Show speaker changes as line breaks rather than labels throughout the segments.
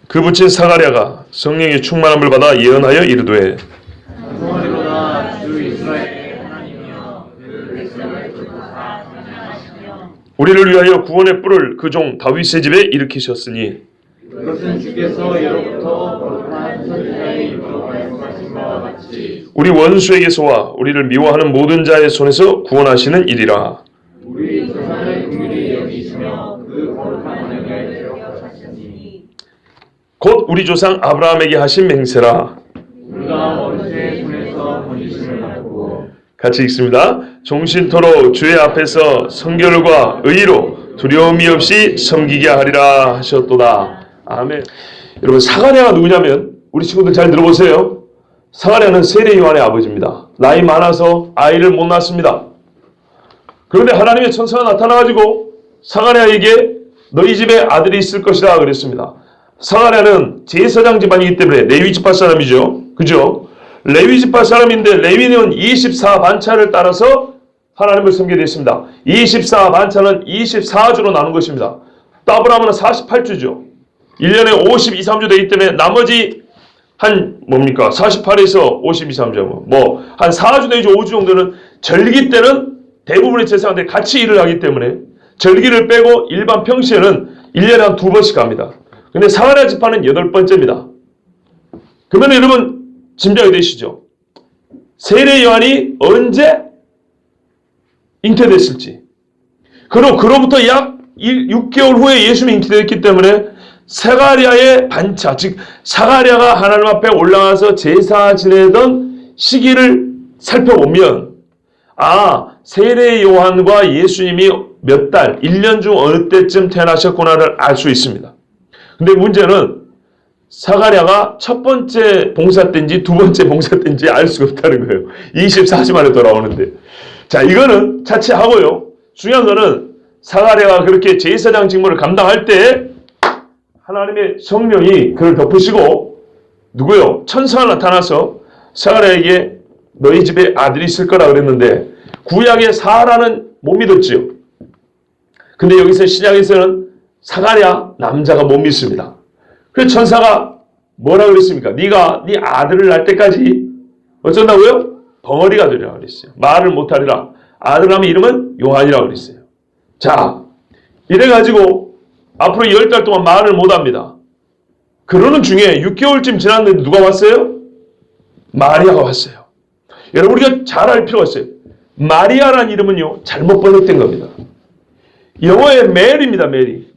그 부친 사가랴가 성령의 충만함을 받아 예언하여 이르되
성하리로다 주 이스라엘의 하나님이여 그 백성을 구원하사 찬양하시며
우리를 위하여 구원의 뿔을 그 종 다윗의 집에 일으키셨으니
그것은 주께서 예로부터 거룩한 선지자의 입으로 말씀하신 바와 같이
우리 원수에게서와 우리를 미워하는 모든 자의 손에서 구원하시는 일이라.
우리 조상을 긍휼히 여기시며 그 거룩한 언약을 기억하셨으니
곧 우리 조상 아브라함에게 하신 맹세라.
우리가 원수의 손에서 번지심을 받고
같이 읽습니다. 종신토로 주의 앞에서 성결과 의로 두려움이 없이 섬기게 하리라 하셨도다. 아멘. 여러분, 사가랴가 누구냐면 우리 친구들 잘 들어보세요. 사가랴는 세례 요한의 아버지입니다. 나이 많아서 아이를 못 낳았습니다. 그런데 하나님의 천사가 나타나가지고 사가랴에게 너희 집에 아들이 있을 것이라 그랬습니다. 사가랴는 제사장 집안이기 때문에 레위 지파 사람이죠. 그죠? 레위 지파 사람인데 레위는 24반차를 따라서 하나님을 섬기게 됐습니다. 24반차는 24주로 나눈 것입니다. 더블하면 48주죠. 1년에 52, 3주 되기 때문에 나머지 한 뭡니까? 48에서 52, 3주 한 4주 내지 5주 정도는 절기 때는 대부분의 제사장들이 같이 일을 하기 때문에 절기를 빼고 일반 평시에는 1년에 한 2번씩 갑니다. 근데 사가랴 지파는 8번째입니다. 그러면 여러분 짐작이 되시죠? 세례 요한이 언제 잉태됐을지. 그로부터 약 6개월 후에 예수님이 잉태됐기 때문에 사가랴의 반차, 즉 사가랴가 하나님 앞에 올라가서 제사 지내던 시기를 살펴보면 세례 요한과 예수님이 몇 달, 1년 중 어느 때쯤 태어나셨구나를 알 수 있습니다. 근데 문제는 사가랴가 첫 번째 봉사 때인지 두 번째 봉사 때인지 알 수가 없다는 거예요. 24시 만에 돌아오는데. 자, 이거는 차치하고요. 중요한 거는 사가랴가 그렇게 제사장 직무를 감당할 때 하나님의 성령이 그를 덮으시고 누구요? 천사가 나타나서 사가랴에게 너희 집에 아들이 있을 거라 그랬는데 구약의 사라는 못 믿었지요. 근데 여기서 신약에서는 사가랴 남자가 못 믿습니다. 그래서 천사가 뭐라 그랬습니까? 네가 네 아들을 낳을 때까지 어쩐다고요? 벙어리가 되리라 그랬어요. 말을 못하리라. 아들 낳으면 이름은 요한이라고 그랬어요. 자, 이래가지고 앞으로 10달 동안 말을 못합니다. 그러는 중에 6개월쯤 지났는데 누가 왔어요? 마리아가 왔어요. 여러분, 우리가 잘 알 필요가 있어요. 마리아라는 이름은요, 잘못 번역된 겁니다. 영어의 메리입니다.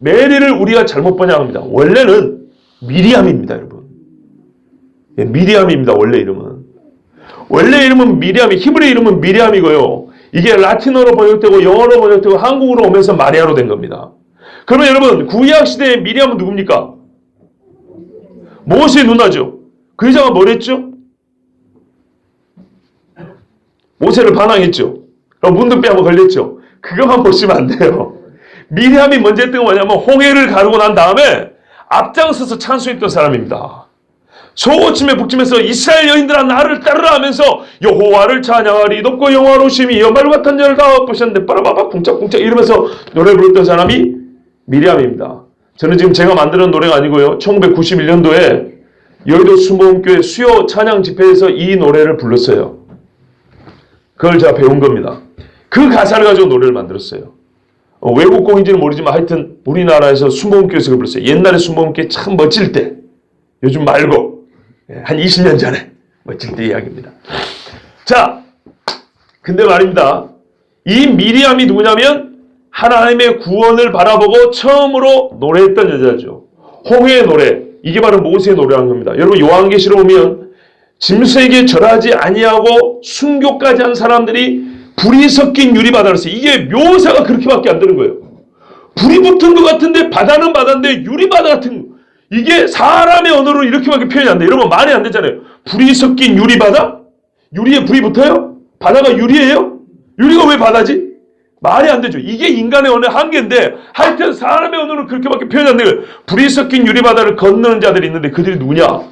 메리를 우리가 잘못 번역합니다. 원래는 미리암입니다, 여러분. 예, 미리암입니다, 원래 이름은. 원래 이름은 미리암이, 히브리 이름은 미리암이고요. 이게 라틴어로 번역되고 영어로 번역되고 한국으로 오면서 마리아로 된 겁니다. 그러면 여러분, 구약시대의 미리암은 누굽니까? 모세의 누나죠. 그 여자가 뭘 했죠? 모세를 반항했죠. 그럼 문둥병 한번 걸렸죠. 그것만 보시면 안 돼요. 미리암이 먼저 했던 건 뭐냐면 홍해를 가르고 난 다음에 앞장서서 찬송했던 사람입니다. 소고침에 북침해서 이스라엘 여인들아 나를 따르라 하면서 여호와를 찬양하리 높고 영화로우심이 연말 같은 자를 다 엎으셨는데 빠라바바 쿵짝쿵짝 이러면서 노래 부르던 사람이 미리암입니다. 저는 지금 제가 만드는 노래가 아니고요. 1991년도에 여의도 순복음교회 수요 찬양 집회에서 이 노래를 불렀어요. 그걸 제가 배운 겁니다. 그 가사를 가지고 노래를 만들었어요. 외국 곡인지는 모르지만 하여튼 우리나라에서 순복음교회에서 그걸 불렀어요. 옛날에 순복음교회 참 멋질 때, 요즘 말고 한 20년 전에 멋질 때 이야기입니다. 자, 근데 말입니다. 이 미리암이 누구냐면 하나님의 구원을 바라보고 처음으로 노래했던 여자죠. 홍해의 노래. 이게 바로 모세의 노래라는 겁니다. 여러분 요한계시록 보면 짐승에게 절하지 아니하고 순교까지 한 사람들이 불이 섞인 유리바다를 써요. 이게 묘사가 그렇게밖에 안 되는 거예요. 불이 붙은 것 같은데 바다는 바다인데 유리바다 같은 거. 이게 사람의 언어로 이렇게밖에 표현이 안 돼요. 여러분 말이 안 되잖아요. 불이 섞인 유리바다? 유리에 불이 붙어요? 바다가 유리예요? 유리가 왜 바다지? 말이 안 되죠. 이게 인간의 언어의 한계인데 하여튼 사람의 언어는 그렇게밖에 표현이 안 돼요. 불이 섞인 유리바다를 건너는 자들이 있는데 그들이 누구냐?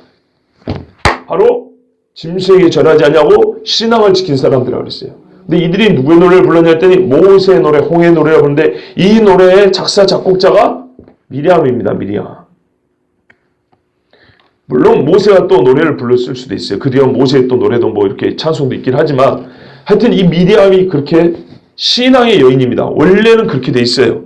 바로 짐승에게 절하지 않냐고 신앙을 지킨 사람들이라고 그랬어요. 근데 이들이 누구의 노래를 불렀냐 했더니 모세의 노래, 홍해의 노래라고 부르는데 이 노래의 작사, 작곡자가 미리암입니다. 미리암. 물론 모세가 또 노래를 불렀을 수도 있어요. 그 뒤에 모세의 또 노래도 뭐 이렇게 찬송도 있긴 하지만 하여튼 이 미디암이 그렇게 신앙의 여인입니다. 원래는 그렇게 돼 있어요.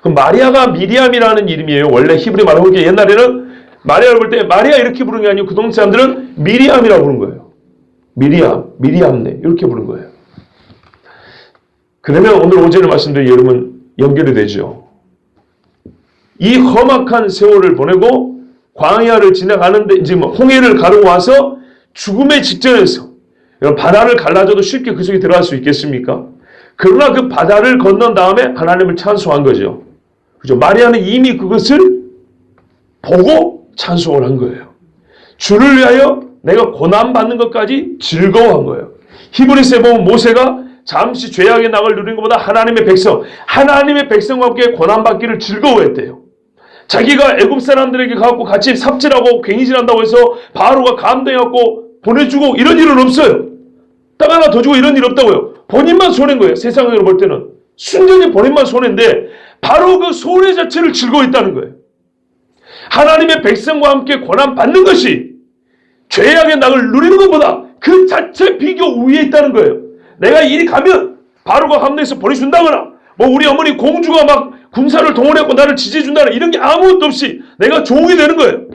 그럼 마리아가 미리암이라는 이름이에요. 원래 히브리 말로 볼 때 옛날에는 마리아를 볼 때 마리아 이렇게 부르는 게 아니고 그 동네 사람들은 미리암이라고 부르는 거예요. 미리암네 이렇게 부르는 거예요. 그러면 오늘 오전에 말씀드린 여러분 연결이 되죠. 이 험악한 세월을 보내고 광야를 지나가는데 이제 뭐 홍해를 가르고 와서 죽음의 직전에서 바다를 갈라져도 쉽게 그 속에 들어갈 수 있겠습니까? 그러나 그 바다를 건넌 다음에 하나님을 찬송한 거죠. 그죠? 마리아는 이미 그것을 보고 찬송을 한 거예요. 주를 위하여 내가 고난받는 것까지 즐거워한 거예요. 히브리서에 보면 모세가 잠시 죄악의 낙을 누린 것보다 하나님의 백성과 함께 고난받기를 즐거워했대요. 자기가 애굽 사람들에게 가고 같이 삽질하고 괭이질한다고 해서 바로가 감동해갖고 보내주고 이런 일은 없어요. 땅 하나 더 주고 이런 일 없다고요. 본인만 손해인 거예요. 세상으로 볼 때는. 순전히 본인만 손해인데 바로 그 손해 자체를 즐거워했다는 거예요. 하나님의 백성과 함께 고난받는 것이 죄악의 낙을 누리는 것보다 그 자체 비교 위에 있다는 거예요. 내가 이리 가면 바로가 감동해서 보내준다거나 뭐 우리 어머니 공주가 막 군사를 동원했고 나를 지지해준다거나 이런 게 아무것도 없이 내가 종이 되는 거예요.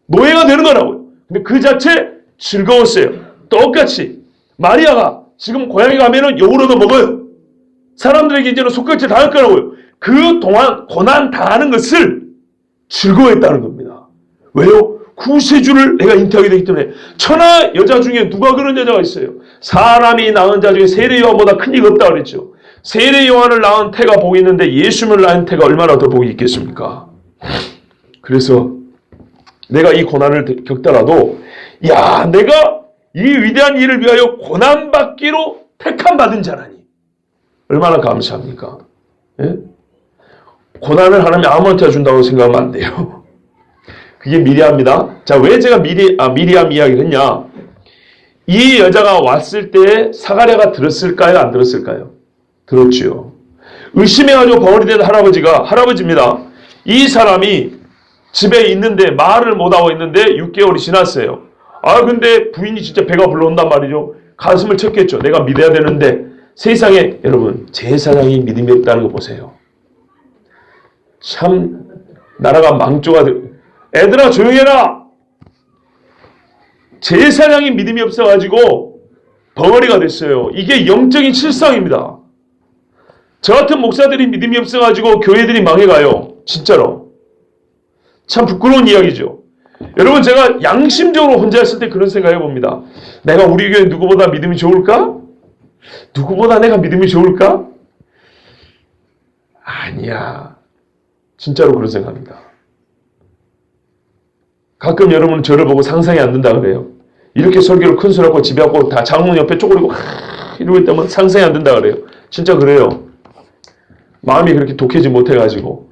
노예가 되는 거라고요. 근데 그 자체 즐거웠어요. 똑같이 마리아가 지금 고향에 가면은 욕을 얻어 먹어요. 사람들에게 이제는 속결제 당할 거라고요. 그 동안 고난 당하는 것을 즐거워했다는 겁니다. 왜요? 구세주를 내가 잉태하게 되기 때문에. 천하 여자 중에 누가 그런 여자가 있어요? 사람이 낳은 자 중에 세례 요한보다 큰 이가 없다 그랬죠. 세례 요한을 낳은 태가 복이 있는데 예수님을 낳은 태가 얼마나 더 복이 있겠습니까? 그래서 내가 이 고난을 겪더라도 야 내가 이 위대한 일을 위하여 고난받기로 택함받은 자라니 얼마나 감사합니까? 예? 고난을 하나님이 아무한테 준다고 생각하면 안 돼요. 그게 미리암입니다. 자, 왜 제가 미리암 이야기를 했냐? 이 여자가 왔을 때 사가랴가 들었을까요? 안 들었을까요? 들었지요. 의심해가지고 벙어리 된 할아버지입니다. 이 사람이 집에 있는데 말을 못하고 있는데 6개월이 지났어요. 근데 부인이 진짜 배가 불러온단 말이죠. 가슴을 쳤겠죠. 내가 믿어야 되는데 세상에 여러분 제사장이 믿음이 없다는 거 보세요. 참 나라가 망조가 되고 애들아 조용해라. 제사장이 믿음이 없어가지고 벙어리가 됐어요. 이게 영적인 실상입니다. 저 같은 목사들이 믿음이 없어가지고 교회들이 망해가요. 진짜로. 참 부끄러운 이야기죠. 여러분 제가 양심적으로 혼자 있을 때 그런 생각 해봅니다. 내가 우리 교회 누구보다 믿음이 좋을까? 누구보다 내가 믿음이 좋을까? 아니야. 진짜로 그런 생각합니다. 가끔 여러분 저를 보고 상상이 안 된다 그래요. 이렇게 설교를 큰 소리 하고 집에 왔고 다 장문 옆에 쪼그리고 이러고 있다면 상상이 안 된다 그래요. 진짜 그래요. 마음이 그렇게 독해지 못해가지고.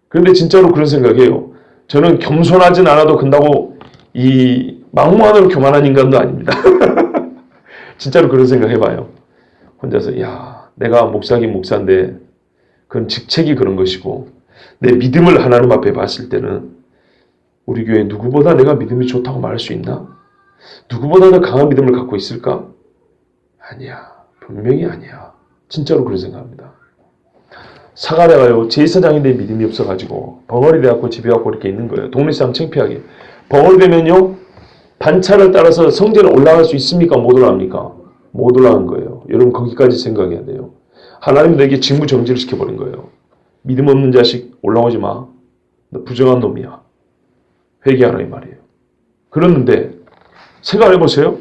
그런데 진짜로 그런 생각이에요. 저는 겸손하진 않아도 근다고 이 막무가내로 교만한 인간도 아닙니다. 진짜로 그런 생각 해봐요. 혼자서 야 내가 목사긴 목사인데 그건 직책이 그런 것이고 내 믿음을 하나님 앞에 봤을 때는 우리 교회 누구보다 내가 믿음이 좋다고 말할 수 있나? 누구보다 더 강한 믿음을 갖고 있을까? 아니야. 분명히 아니야. 진짜로 그런 생각합니다. 사가랴가요. 제사장인데 믿음이 없어가지고 벙어리 돼갖고 집에 와갖고 이렇게 있는 거예요. 동네 사람 창피하게. 벙어리 되면요. 반차를 따라서 성전에 올라갈 수 있습니까? 못 올라갑니까? 못 올라간 거예요. 여러분 거기까지 생각해야 돼요. 하나님이 내게 직무정지를 시켜버린 거예요. 믿음 없는 자식 올라오지 마. 너 부정한 놈이야. 회개하라 이 말이에요. 그랬는데 생각해보세요.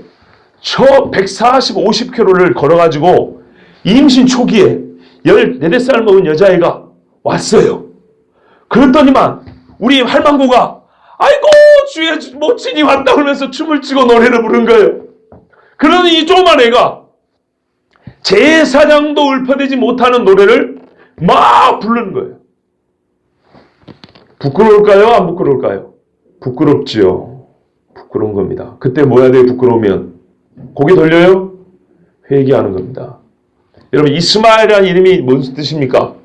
저 140, 50km를 걸어가지고 임신 초기에 14살 먹은 여자애가 왔어요. 그랬더니만 우리 할망구가 아이고 주의 모친이 왔다 그러면서 춤을 추고 노래를 부른 거예요. 그러니 이 조그만 애가 제사장도 읊어대지 못하는 노래를 막 부르는 거예요. 부끄러울까요? 안 부끄러울까요? 부끄럽지요. 부끄러운 겁니다. 그때 뭐 해야 돼요? 부끄러우면 고개 돌려요? 회개하는 겁니다. 여러분 이스마엘이라는 이름이 무슨 뜻입니까?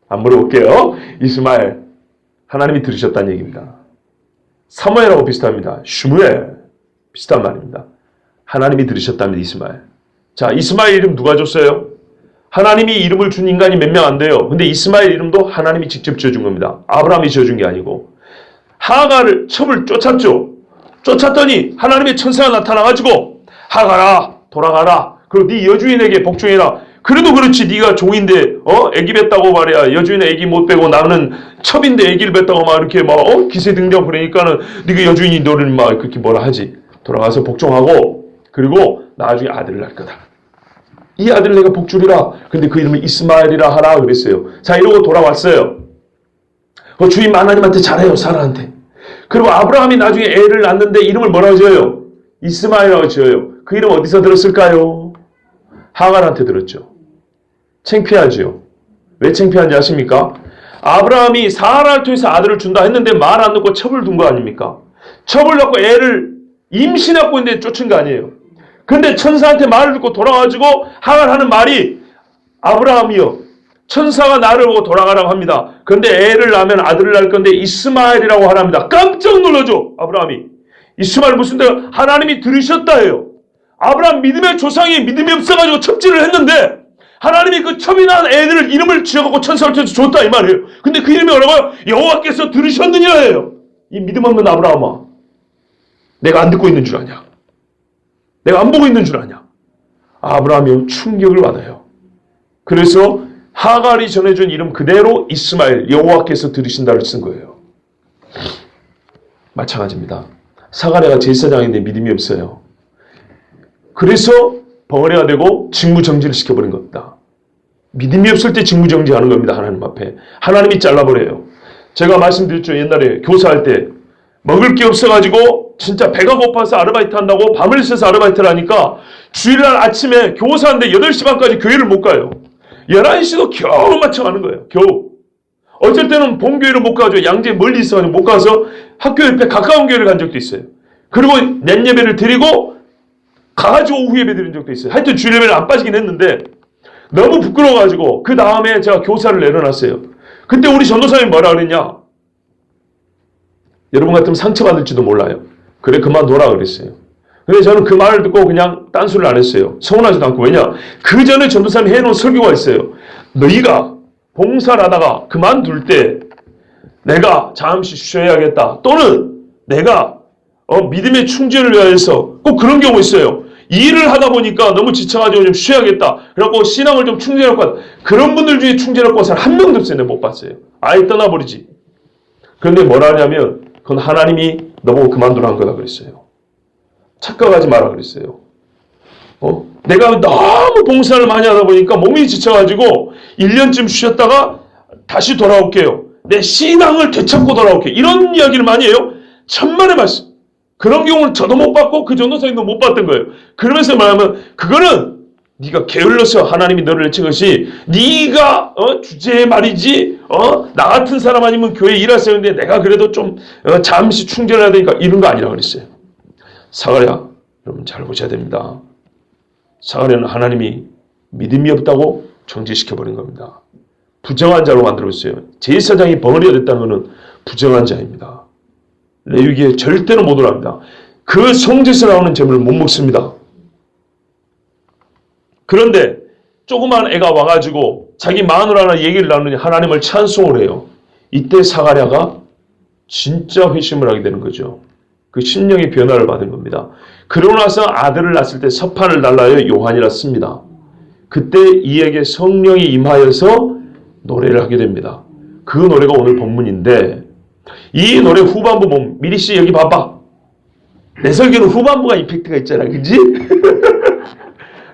안 물어볼게요. 이스마엘 하나님이 들으셨다는 얘기입니다. 사무엘하고 비슷합니다. 슈무엘 비슷한 말입니다. 하나님이 들으셨답니다. 이스마엘. 자, 이스마엘 이름 누가 줬어요? 하나님이 이름을 준 인간이 몇 명 안 돼요. 근데 이스마엘 이름도 하나님이 직접 지어준 겁니다. 아브라함이 지어준 게 아니고. 하가를 첩을 쫓았죠. 쫓았더니 하나님의 천사가 나타나가지고 하가라 돌아가라. 그리고 네 여주인에게 복종해라. 그래도 그렇지 네가 종인데 애기 뱉다고 말이야. 여주인의 애기 못 빼고 나는 첩인데 애기를 뱉다고 막 이렇게 막 기세등등 그러니까는 네가 여주인이 너를 막 그렇게 뭐라 하지. 돌아가서 복종하고 그리고 나중에 아들을 낳을 거다. 이 아들을 내가 복주리라. 근데 그 이름을 이스마엘이라 하라 그랬어요. 자, 이러고 돌아왔어요. 주인 하나님한테 잘해요. 사라한테. 그리고 아브라함이 나중에 애를 낳는데 이름을 뭐라고 지어요? 이스마엘이라고 지어요. 그 이름 어디서 들었을까요? 하갈한테 들었죠. 창피하죠. 왜 창피한지 아십니까? 아브라함이 사라를 통해서 아들을 준다 했는데 말 안 듣고 첩을 둔 거 아닙니까? 첩을 낳고 애를 임신하고 있는데 쫓은 거 아니에요. 근데 천사한테 말을 듣고 돌아와가지고 하갈 하는 말이 아브라함이요. 천사가 나를 보고 돌아가라고 합니다. 근데 애를 낳으면 아들을 낳을 건데 이스마엘이라고 하랍니다. 깜짝 놀라죠. 아브라함이. 이스마엘 무슨 데가 하나님이 들으셨다 해요. 아브라함 믿음의 조상이 믿음이 없어가지고 첩지를 했는데 하나님이 그 첩이 난 애들을 이름을 지어갖고 천사를 통해서 줬다 이 말이에요. 근데 그 이름이 뭐라고요? 여호와께서 들으셨느냐 해요. 이 믿음 없는 아브라함아. 내가 안 듣고 있는 줄 아냐? 내가 안 보고 있는 줄 아냐? 아브라함이 충격을 받아요. 그래서 하갈이 전해준 이름 그대로 이스마엘, 여호와께서 들으신다를 쓴 거예요. 마찬가지입니다. 사가랴가 제사장인데 믿음이 없어요. 그래서 벙어리가 되고 직무정지를 시켜버린 겁니다. 믿음이 없을 때 직무정지하는 겁니다. 하나님 앞에. 하나님이 잘라버려요. 제가 말씀드렸죠. 옛날에 교사할 때 먹을 게 없어가지고 진짜 배가 고파서 아르바이트 한다고 밤을 새서 아르바이트를 하니까 주일날 아침에 교사인데 8시 반까지 교회를 못 가요. 11시도 겨우 맞춰가는 거예요. 겨우. 어쩔 때는 본교회를 못 가죠. 양재 멀리 있어가지고 못 가서 학교 옆에 가까운 교회를 간 적도 있어요. 그리고 넷 예배를 드리고 가가지고 오후 예배 드린 적도 있어요. 하여튼 주일 예배를 안 빠지긴 했는데 너무 부끄러워가지고 그 다음에 제가 교사를 내려놨어요. 그때 우리 전도사님이 뭐라 그랬냐? 여러분 같으면 상처받을지도 몰라요. 그래 그만둬라 그랬어요. 근데 저는 그 말을 듣고 그냥 딴소리를 안 했어요. 서운하지도 않고. 왜냐? 그 전에 전도사님이 해놓은 설교가 있어요. 너희가 봉사를 하다가 그만둘 때 내가 잠시 쉬어야겠다. 또는 내가 믿음의 충전을 위해서 꼭 그런 경우 있어요. 일을 하다 보니까 너무 지쳐가지고 좀 쉬어야겠다. 그래갖고 신앙을 좀 충전할 것 같아. 그런 분들 중에 충전할 것 사람 한 명도 없어요. 내가 못 봤어요. 아예 떠나버리지. 그런데 뭐라 하냐면 그건 하나님이 너보고 그만두라는 거다 그랬어요. 착각하지 마라 그랬어요. 내가 너무 봉사를 많이 하다 보니까 몸이 지쳐가지고 1년쯤 쉬었다가 다시 돌아올게요. 내 신앙을 되찾고 돌아올게요. 이런 이야기를 많이 해요. 천만의 말씀. 그런 경우는 저도 못 봤고 그 전도사님도 못 봤던 거예요. 그러면서 말하면 그거는 네가 게을러서 하나님이 너를 내친 것이 네가 주제에 말이지 나 같은 사람 아니면 교회 일할 수 있는데 내가 그래도 좀 잠시 충전해야 되니까 이런 거 아니라고 그랬어요. 사가랴 여러분 잘 보셔야 됩니다. 사가랴는 하나님이 믿음이 없다고 정지시켜버린 겁니다. 부정한 자로 만들어졌어요. 제사장이 벙어리가 됐다는 것은 부정한 자입니다. 레위기에 절대로 못 오랍니다. 그 성제에서 나오는 재물을 못 먹습니다. 그런데 조그만 애가 와가지고 자기 마누라랑 얘기를 나누니 하나님을 찬송을 해요. 이때 사가랴가 진짜 회심을 하게 되는 거죠. 그 심령의 변화를 받은 겁니다. 그러고 나서 아들을 낳았을 때 서판을 달라요. 요한이라 씁니다. 그때 이에게 성령이 임하여서 노래를 하게 됩니다. 그 노래가 오늘 본문인데 이 노래 후반부 보면 미리씨 여기 봐봐. 내 설교는 후반부가 임팩트가 있잖아. 그치?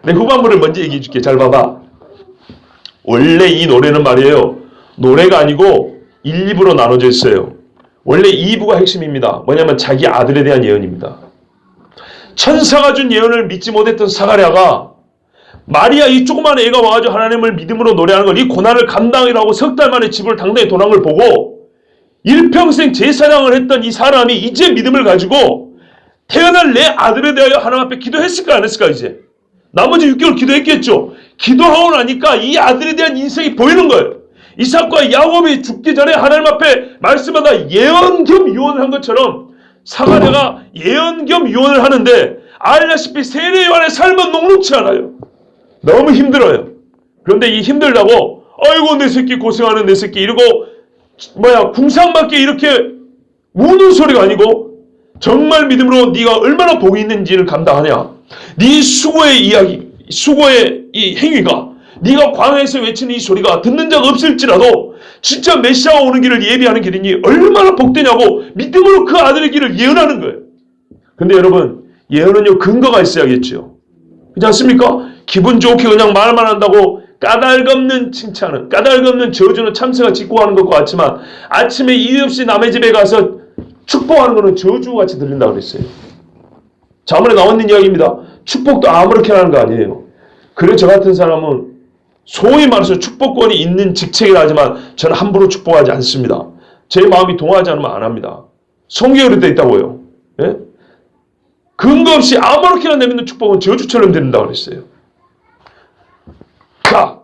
내 후반부를 먼저 얘기해 줄게. 잘 봐봐. 원래 이 노래는 말이에요. 노래가 아니고 1, 2부로 나눠져 있어요. 원래 2부가 핵심입니다. 뭐냐면 자기 아들에 대한 예언입니다. 천사가 준 예언을 믿지 못했던 사가랴가 마리아 이 조그만 애가 와가지고 하나님을 믿음으로 노래하는 걸 이 고난을 감당이라고 석 달 만에 집을 당당히 돌아온 걸 보고 일평생 제사장을 했던 이 사람이 이제 믿음을 가지고 태어날 내 아들에 대하여 하나님 앞에 기도했을까 안 했을까 이제. 나머지 6개월 기도했겠죠. 기도하고 나니까 이 아들에 대한 인생이 보이는 거예요. 이삭과 야곱이 죽기 전에 하나님 앞에 말씀하다 예언 겸 유언을 한 것처럼 사가랴가 예언 겸 유언을 하는데 알다시피 세례 요한의 삶은 녹록지 않아요. 너무 힘들어요. 그런데 이 힘들다고 아이고 내 새끼 고생하는 내 새끼 이러고 궁상맞게 이렇게 우는 소리가 아니고 정말 믿음으로 네가 얼마나 복이 있는지를 감당하냐. 네 수고의 이야기, 수고의 이 행위가 네가 광야에서 외치는 이 소리가 듣는 자가 없을지라도 진짜 메시아가 오는 길을 예비하는 길이니 얼마나 복되냐고 믿음으로 그 아들의 길을 예언하는 거예요. 근데 여러분 예언은요 근거가 있어야겠죠. 그렇지 않습니까? 기분 좋게 그냥 말만 한다고 까닭없는 칭찬은, 까닭없는 저주는 참새가 짖고 하는 것과 같지만 아침에 이유 없이 남의 집에 가서 축복하는 것은 저주같이 들린다고 그랬어요. 자문에 나와 있는 이야기입니다. 축복도 아무렇게 하는 거 아니에요. 그래 저 같은 사람은 소위 말해서 축복권이 있는 직책이라 하지만 저는 함부로 축복하지 않습니다. 제 마음이 동하지 않으면 안 합니다. 성경에 그렇게 있다고요. 예? 근거 없이 아무렇게나 내뱉는 축복은 저주처럼 들린다고 그랬어요. 자,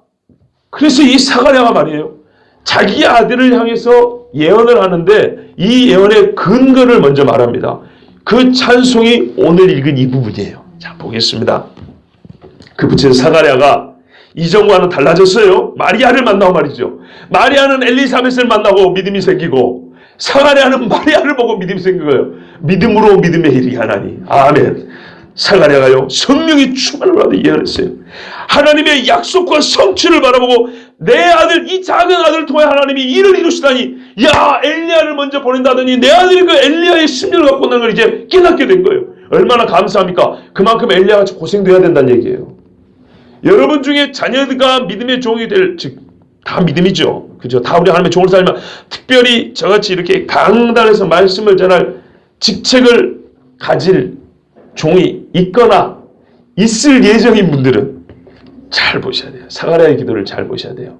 그래서 이 사가랴가 말이에요. 자기 아들을 향해서 예언을 하는데 이 예언의 근거를 먼저 말합니다. 그 찬송이 오늘 읽은 이 부분이에요. 자, 보겠습니다. 그 부처 사가랴가 이전과는 달라졌어요. 마리아를 만나고 말이죠. 마리아는 엘리사벳을 만나고 믿음이 생기고 사가랴는 마리아를 보고 믿음이 생긴 거예요. 믿음으로 믿음에 이르게 하나니. 아멘. 사가랴가요 성령이 충만을 받아 예언했어요. 하나님의 약속과 성취를 바라보고 내 아들 이 작은 아들을 통해 하나님이 일을 이루시다니 야 엘리야를 먼저 보낸다더니 내 아들이 그 엘리야의 심령을 갖고 있는 걸 이제 깨닫게 된 거예요. 얼마나 감사합니까? 그만큼 엘리야가 고생도 해야 된다는 얘기예요. 여러분 중에 자녀가 믿음의 종이 될 즉 다 믿음이죠. 그죠? 다 우리 하나님의 종을 살면 특별히 저같이 이렇게 강단에서 말씀을 전할 직책을 가질 종이 있거나 있을 예정인 분들은 잘 보셔야 돼요. 사가랴의 기도를 잘 보셔야 돼요.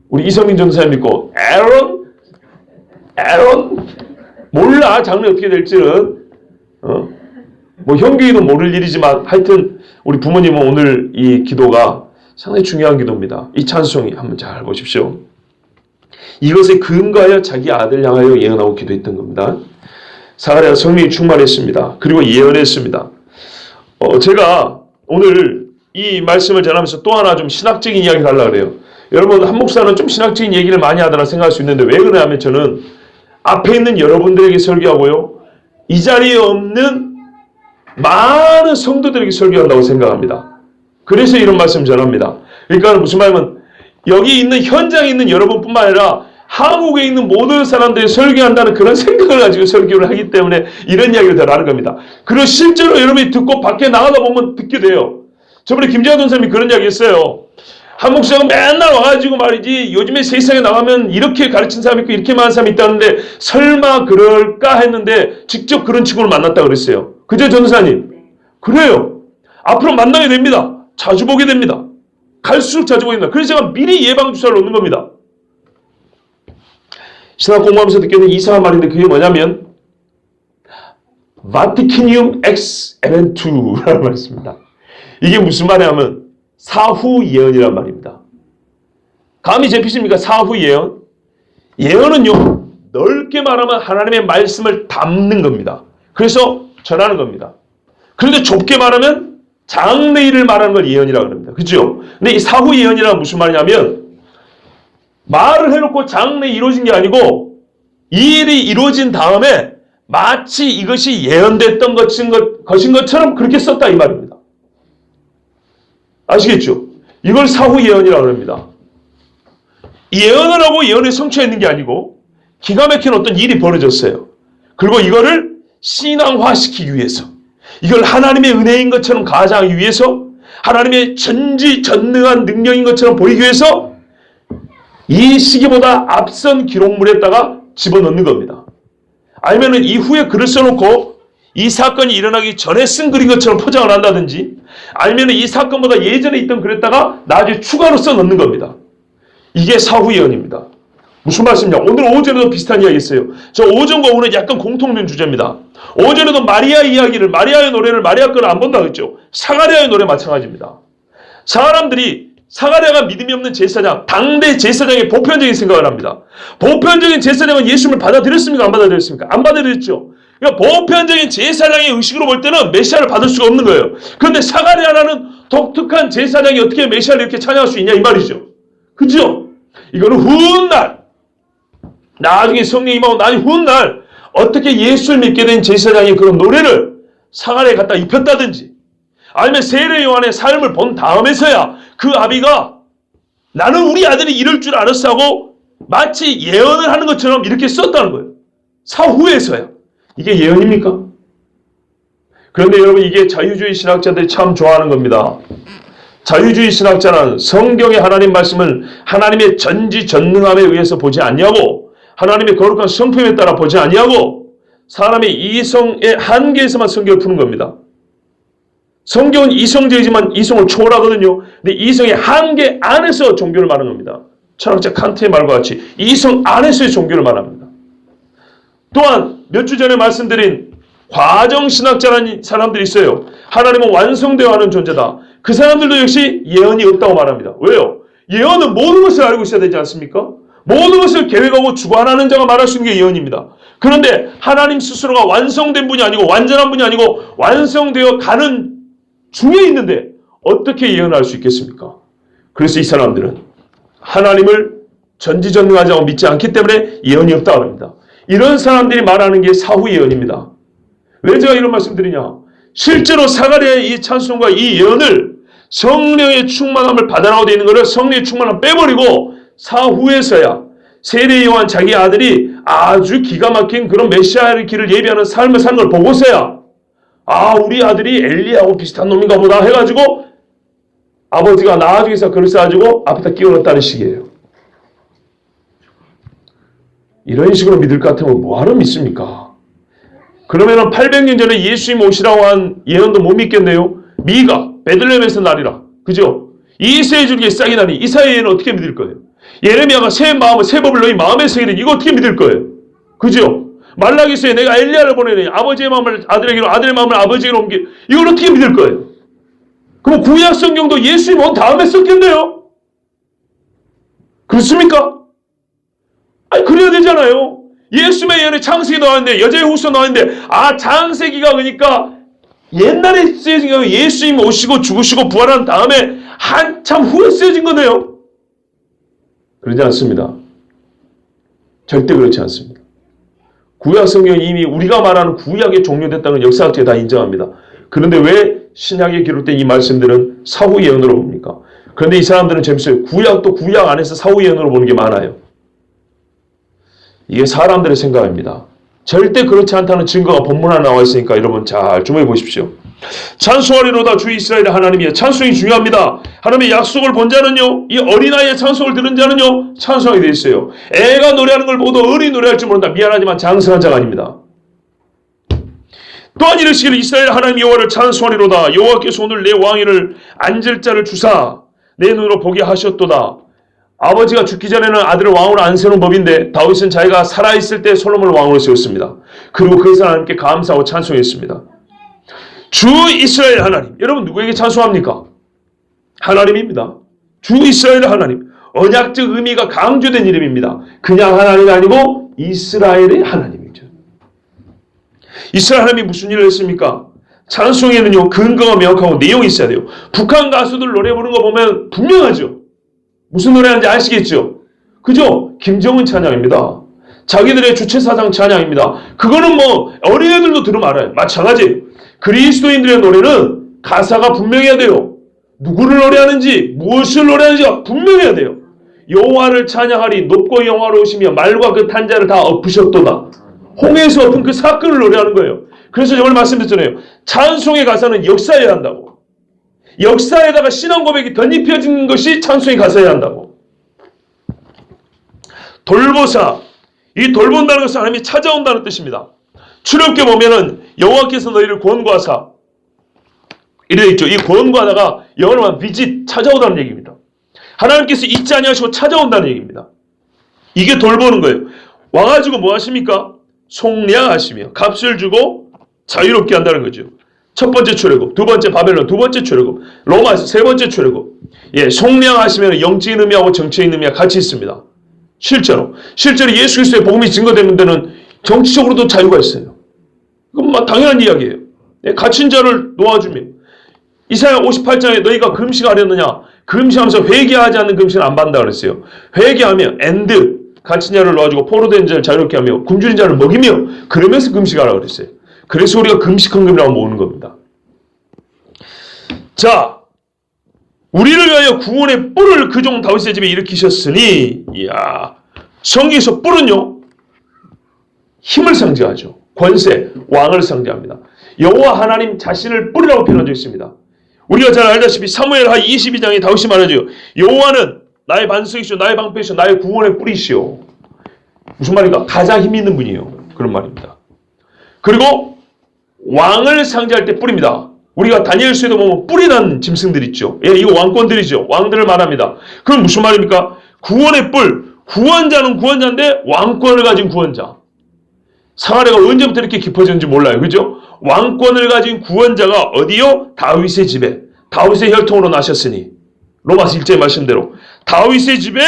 우리 이성민 전도사님 믿고 에론 몰라 장래 어떻게 될지는 뭐 형규이도 모를 일이지만 하여튼 우리 부모님은 오늘 이 기도가 상당히 중요한 기도입니다. 이 찬송이 한번 잘 보십시오. 이것에 근거하여 자기 아들 향하여 예언하고 기도했던 겁니다. 사가랴가 성령이 충만했습니다. 그리고 예언했습니다. 제가 오늘 이 말씀을 전하면서 또 하나 좀 신학적인 이야기를 하려고 그래요. 여러분 한 목사는 좀 신학적인 얘기를 많이 하더라 생각할 수 있는데 왜 그러냐면 저는 앞에 있는 여러분들에게 설교하고요. 이 자리에 없는 많은 성도들에게 설교한다고 생각합니다. 그래서 이런 말씀 전합니다. 그러니까 무슨 말이면 여기 있는 현장에 있는 여러분뿐만 아니라 한국에 있는 모든 사람들이 설교한다는 그런 생각을 가지고 설교를 하기 때문에 이런 이야기를 더 하는 겁니다. 그리고 실제로 여러분이 듣고 밖에 나가다 보면 듣게 돼요. 저번에 김재환 선생님이 그런 이야기 했어요. 한 목사가 맨날 와가지고 말이지 요즘에 세상에 나가면 이렇게 가르친 사람이 있고 이렇게 많은 사람이 있다는데 설마 그럴까 했는데 직접 그런 친구를 만났다 그랬어요. 그죠 전도사님? 그래요. 앞으로 만나게 됩니다. 자주 보게 됩니다. 갈수록 자주 보게 됩니다. 그래서 제가 미리 예방주사를 놓는 겁니다. 신학 공부하면서 느끼는 이상한 말인데 그게 뭐냐면 바티키니움 엑스 에벤투라는 말이 있습니다. 이게 무슨 말이냐면 사후 예언이란 말입니다. 감이 잡히십니까? 사후 예언. 예언은요 넓게 말하면 하나님의 말씀을 담는 겁니다. 그래서 전하는 겁니다. 그런데 좁게 말하면 장래일을 말하는 걸 예언이라고 합니다. 그죠? 근데 이 사후 예언이란 무슨 말이냐면 말을 해놓고 장래에 이루어진 게 아니고 이 일이 이루어진 다음에 마치 이것이 예언됐던 것인 것처럼 그렇게 썼다 이 말입니다. 아시겠죠? 이걸 사후 예언이라고 합니다. 예언을 하고 예언에 성취했는 게 아니고 기가 막힌 어떤 일이 벌어졌어요. 그리고 이거를 신앙화시키기 위해서 이걸 하나님의 은혜인 것처럼 가장하기 위해서 하나님의 전지전능한 능력인 것처럼 보이기 위해서 이 시기보다 앞선 기록물에다가 집어넣는 겁니다. 아니면 이후에 글을 써놓고 이 사건이 일어나기 전에 쓴 글인 것처럼 포장을 한다든지 아니면 이 사건보다 예전에 있던 글에다가 나중에 추가로 써넣는 겁니다. 이게 사후 예언입니다. 무슨 말씀이냐? 오늘 오전에도 비슷한 이야기 했어요. 저 오전과 오후는 약간 공통된 주제입니다. 오전에도 마리아 이야기를 마리아의 노래를 마리아 거를 안 본다고 했죠. 사가랴의 노래 마찬가지입니다. 사람들이 사가랴가 믿음이 없는 제사장, 당대 제사장의 보편적인 생각을 합니다. 보편적인 제사장은 예수님을 받아들였습니까? 안 받아들였습니까? 안 받아들였죠. 그러니까 보편적인 제사장의 의식으로 볼 때는 메시아를 받을 수가 없는 거예요. 그런데 사가랴라는 독특한 제사장이 어떻게 메시아를 이렇게 찬양할 수 있냐 이 말이죠. 그죠? 이거는 훗날, 나중에 성령이 임하고 나중에 훗날 어떻게 예수를 믿게 된 제사장이 그런 노래를 사가랴에 갖다 입혔다든지, 아니면 세례 요한의 삶을 본 다음에서야 그 아비가 나는 우리 아들이 이럴 줄 알았어 하고 마치 예언을 하는 것처럼 이렇게 썼다는 거예요. 사후에서야. 이게 예언입니까? 그런데 여러분, 이게 자유주의 신학자들이 참 좋아하는 겁니다. 자유주의 신학자는 성경의 하나님 말씀을 하나님의 전지전능함에 의해서 보지 않냐고, 하나님의 거룩한 성품에 따라 보지 않냐고, 사람의 이성의 한계에서만 성경을 푸는 겁니다. 성경은 이성적이지만 이성을 초월하거든요. 근데 이성의 한계 안에서 종교를 말하는 겁니다. 철학자 칸트의 말과 같이 이성 안에서의 종교를 말합니다. 또한 몇 주 전에 말씀드린 과정신학자라는 사람들이 있어요. 하나님은 완성되어 하는 존재다. 그 사람들도 역시 예언이 없다고 말합니다. 왜요? 예언은 모든 것을 알고 있어야 되지 않습니까? 모든 것을 계획하고 주관하는 자가 말할 수 있는 게 예언입니다. 그런데 하나님 스스로가 완성된 분이 아니고 완전한 분이 아니고 완성되어 가는 중에 있는데 어떻게 예언할 수 있겠습니까? 그래서 이 사람들은 하나님을 전지전능하자고 믿지 않기 때문에 예언이 없다고 합니다. 이런 사람들이 말하는 게 사후 예언입니다. 왜 제가 이런 말씀 드리냐? 실제로 사가랴의 이 찬송과 이 예언을 성령의 충만함을 받아라고 되어 있는 것을 성령의 충만함을 빼버리고 사후에서야 세례 요한 자기 아들이 아주 기가 막힌 그런 메시아의 길을 예비하는 삶을 사는 걸 보고서야 우리 아들이 엘리야하고 비슷한 놈인가 보다 해가지고 아버지가 나중에서 글을 써가지고 앞에다 끼워넣었다는 식이에요. 이런 식으로 믿을 것 같으면 뭐하러 믿습니까? 그러면은 800년 전에 예수님 오시라고 한 예언도 못 믿겠네요. 미가 베들레헴에서 나리라. 그죠? 이세의 줄기에 싹이 나니 이사야의 예언은 어떻게 믿을 거예요? 예레미야가 새 법을 너희 마음에 새기니 이거 어떻게 믿을 거예요? 그죠? 말라기서에 내가 엘리야를 보내니 아버지의 마음을 아들에게로 아들의 마음을 아버지에게로 옮기, 이걸 어떻게 믿을 거예요? 그럼 구약 성경도 예수님 온 다음에 썼겠네요? 그렇습니까? 아니 그래야 되잖아요. 예수님의 예언에 창세기 나왔는데 여자의 후서 나왔는데 창세기가 그러니까 옛날에 쓰여진 거 예수님 오시고 죽으시고 부활한 다음에 한참 후에 쓰여진 거네요. 그러지 않습니다. 절대 그렇지 않습니다. 구약 성경이 이미 우리가 말하는 구약에 종료됐다는 역사학자가 다 인정합니다. 그런데 왜 신약에 기록된 이 말씀들은 사후 예언으로 봅니까? 그런데 이 사람들은 재밌어요. 구약도 구약 안에서 사후 예언으로 보는 게 많아요. 이게 사람들의 생각입니다. 절대 그렇지 않다는 증거가 본문 안에 나와 있으니까 여러분 잘 주목해 보십시오. 찬송하리로다 주 이스라엘의 하나님이여. 찬송이 중요합니다. 하나님의 약속을 본 자는요, 이 어린아이의 찬송을 들은 자는요 찬송하게 되어 있어요. 애가 노래하는 걸 보고도 어린이 노래할 줄 모른다. 미안하지만 장성한 자가 아닙니다. 또한 이르시기를 이스라엘 하나님 여호와를 찬송하리로다. 여호와께서 오늘 내 왕위를 앉을 자를 주사 내 눈으로 보게 하셨도다. 아버지가 죽기 전에는 아들을 왕으로 안 세우는 법인데 다윗은 자기가 살아있을 때 솔로몬을 왕으로 세웠습니다. 그리고 그 하나님께 감사하고 찬송했습니다. 주 이스라엘 하나님. 여러분 누구에게 찬송합니까? 하나님입니다. 주 이스라엘 하나님. 언약적 의미가 강조된 이름입니다. 그냥 하나님이 아니고 이스라엘의 하나님이죠. 이스라엘 하나님이 무슨 일을 했습니까? 찬송에는요 근거가 명확하고 내용이 있어야 돼요. 북한 가수들 노래 부르는 거 보면 분명하죠. 무슨 노래하는지 아시겠죠? 그죠? 김정은 찬양입니다. 자기들의 주체사상 찬양입니다. 그거는 뭐 어린애들도 들으면 알아요. 마찬가지 그리스도인들의 노래는 가사가 분명해야 돼요. 누구를 노래하는지 무엇을 노래하는지가 분명해야 돼요. 여호와를 찬양하리 높고 영화로우시며 말과 그 탄자를 다 엎으셨도다. 홍해에서 엎은 그 사건을 노래하는 거예요. 그래서 저번에 말씀드렸잖아요. 찬송의 가사는 역사여야 한다고. 역사에다가 신앙 고백이 덧입혀진 것이 찬송의 가사여야 한다고. 돌보사, 이 돌본다는 것은 하나님이 찾아온다는 뜻입니다. 출애굽기 보면은 여호와께서 너희를 권고하사 이래 있죠. 이 권고하다가 영어로 말하면 visit, 찾아오다는 얘기입니다. 하나님께서 잊지 아니하시고 찾아온다는 얘기입니다. 이게 돌보는 거예요. 와가지고 뭐 하십니까? 속량하시며 값을 주고 자유롭게 한다는 거죠. 첫 번째 출애굽, 두 번째 바벨론, 두 번째 출애굽, 로마에서 세 번째 출애굽. 예, 속량하시면 영적인 의미하고 정치적인 의미가 같이 있습니다. 실제로 예수 그리스도의 복음이 증거되는 데는 정치적으로도 자유가 있어요. 그건 막 당연한 이야기예요. 예, 갇힌 자를 놓아주며 이사야 58장에 너희가 금식하려느냐? 금식하면서 회개하지 않는 금식은 안 받는다 그랬어요. 회개하며 엔드 갇힌 자를 놓아주고 포로된 자를 자유롭게 하며 굶주린 자를 먹이며 그러면서 금식하라 그랬어요. 그래서 우리가 금식헌금이라고 모으는 겁니다. 자, 우리를 위하여 구원의 뿔을 그 종 다윗의 집에 일으키셨으니, 이야, 성경에서 뿔은요 힘을 상징하죠. 권세, 왕을 상징합니다. 여호와 하나님 자신을 뿔이라고 표현한 적이 있습니다. 우리가 잘 알다시피 사무엘하 22장에 다윗이 말하죠. 여호와는 나의 반석이시오, 나의 방패이시오, 나의 구원의 뿔이시오. 무슨 말인가? 가장 힘 있는 분이에요. 그런 말입니다. 그리고 왕을 상징할 때 뿔입니다. 우리가 다니엘서에도 보면 뿔이 난 짐승들 있죠. 예, 이거 왕권들이죠. 왕들을 말합니다. 그건 무슨 말입니까? 구원의 뿔. 구원자는 구원자인데 왕권을 가진 구원자. 사마리아가 언제부터 이렇게 깊어졌는지 몰라요. 그죠? 왕권을 가진 구원자가 어디요? 다윗의 집에. 다윗의 혈통으로 나셨으니. 로마서 1절 말씀대로. 다윗의 집에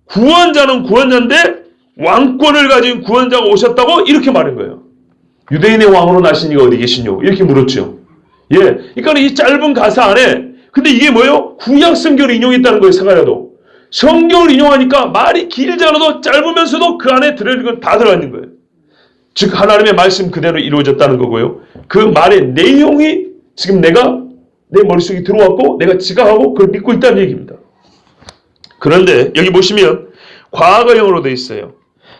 구원자는 구원자인데 왕권을 가진 구원자가 오셨다고 이렇게 말한 거예요. 유대인의 왕으로 나신 이가 어디 계시뇨? 이렇게 물었죠. 예, 그러니까 이 짧은 가사 안에 근데 이게 뭐예요? 구약 성경을 인용했다는 거예요. 사가랴도 성경을 인용하니까 말이 길지 않아도 짧으면서도 그 안에 들어있는 건 다 들어있는 거예요. 즉 하나님의 말씀 그대로 이루어졌다는 거고요. 그 말의 내용이 지금 내가 내 머릿속에 들어왔고 내가 지각하고 그걸 믿고 있다는 얘기입니다. 그런데 여기 보시면 과거형으로 되어 있어요.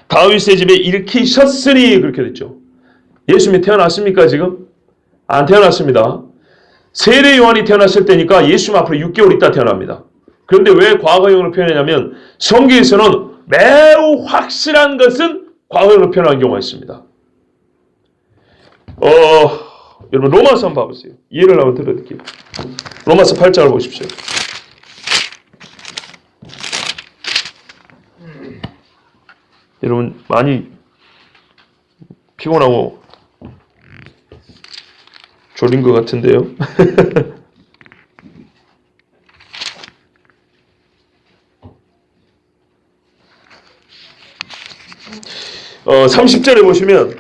다윗의 집에 일으키셨으니 그렇게 됐죠. 예수님이 태어났습니까 지금? 안 태어났습니다. 세례 요한이 태어났을 때니까 예수님 앞으로 6개월 있다 태어납니다. 그런데 왜 과거형으로 표현하냐면 성경에서는 매우 확실한 것은 과거형으로 표현한 경우가 있습니다. 여러분 로마서 한번 봐보세요. 이해를 한번 들어드릴게요. 로마서 8장을 보십시오. 여러분 많이 피곤하고 졸린 것 같은데요. 30절에 보시면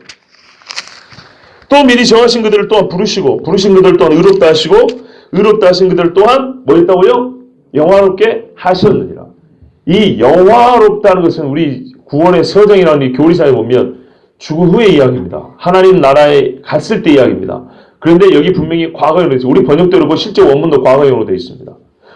또 미리 정하신 그들을 또한 부르시고 부르신 그들 또한 의롭다 하시고 의롭다 하신 그들 또한 뭐 했다고요? 영화롭게 하셨느니라. 이 영화롭다는 것은 우리 구원의 서정이라는 이 교리사에 보면 죽은 후의 이야기입니다. 하나님 나라에 갔을 때 이야기입니다. 그런데 여기 분명히 과거형으로 되어 있어요. 우리 번역대로 보고 실제 원문도 과거형으로 되어 있습니다.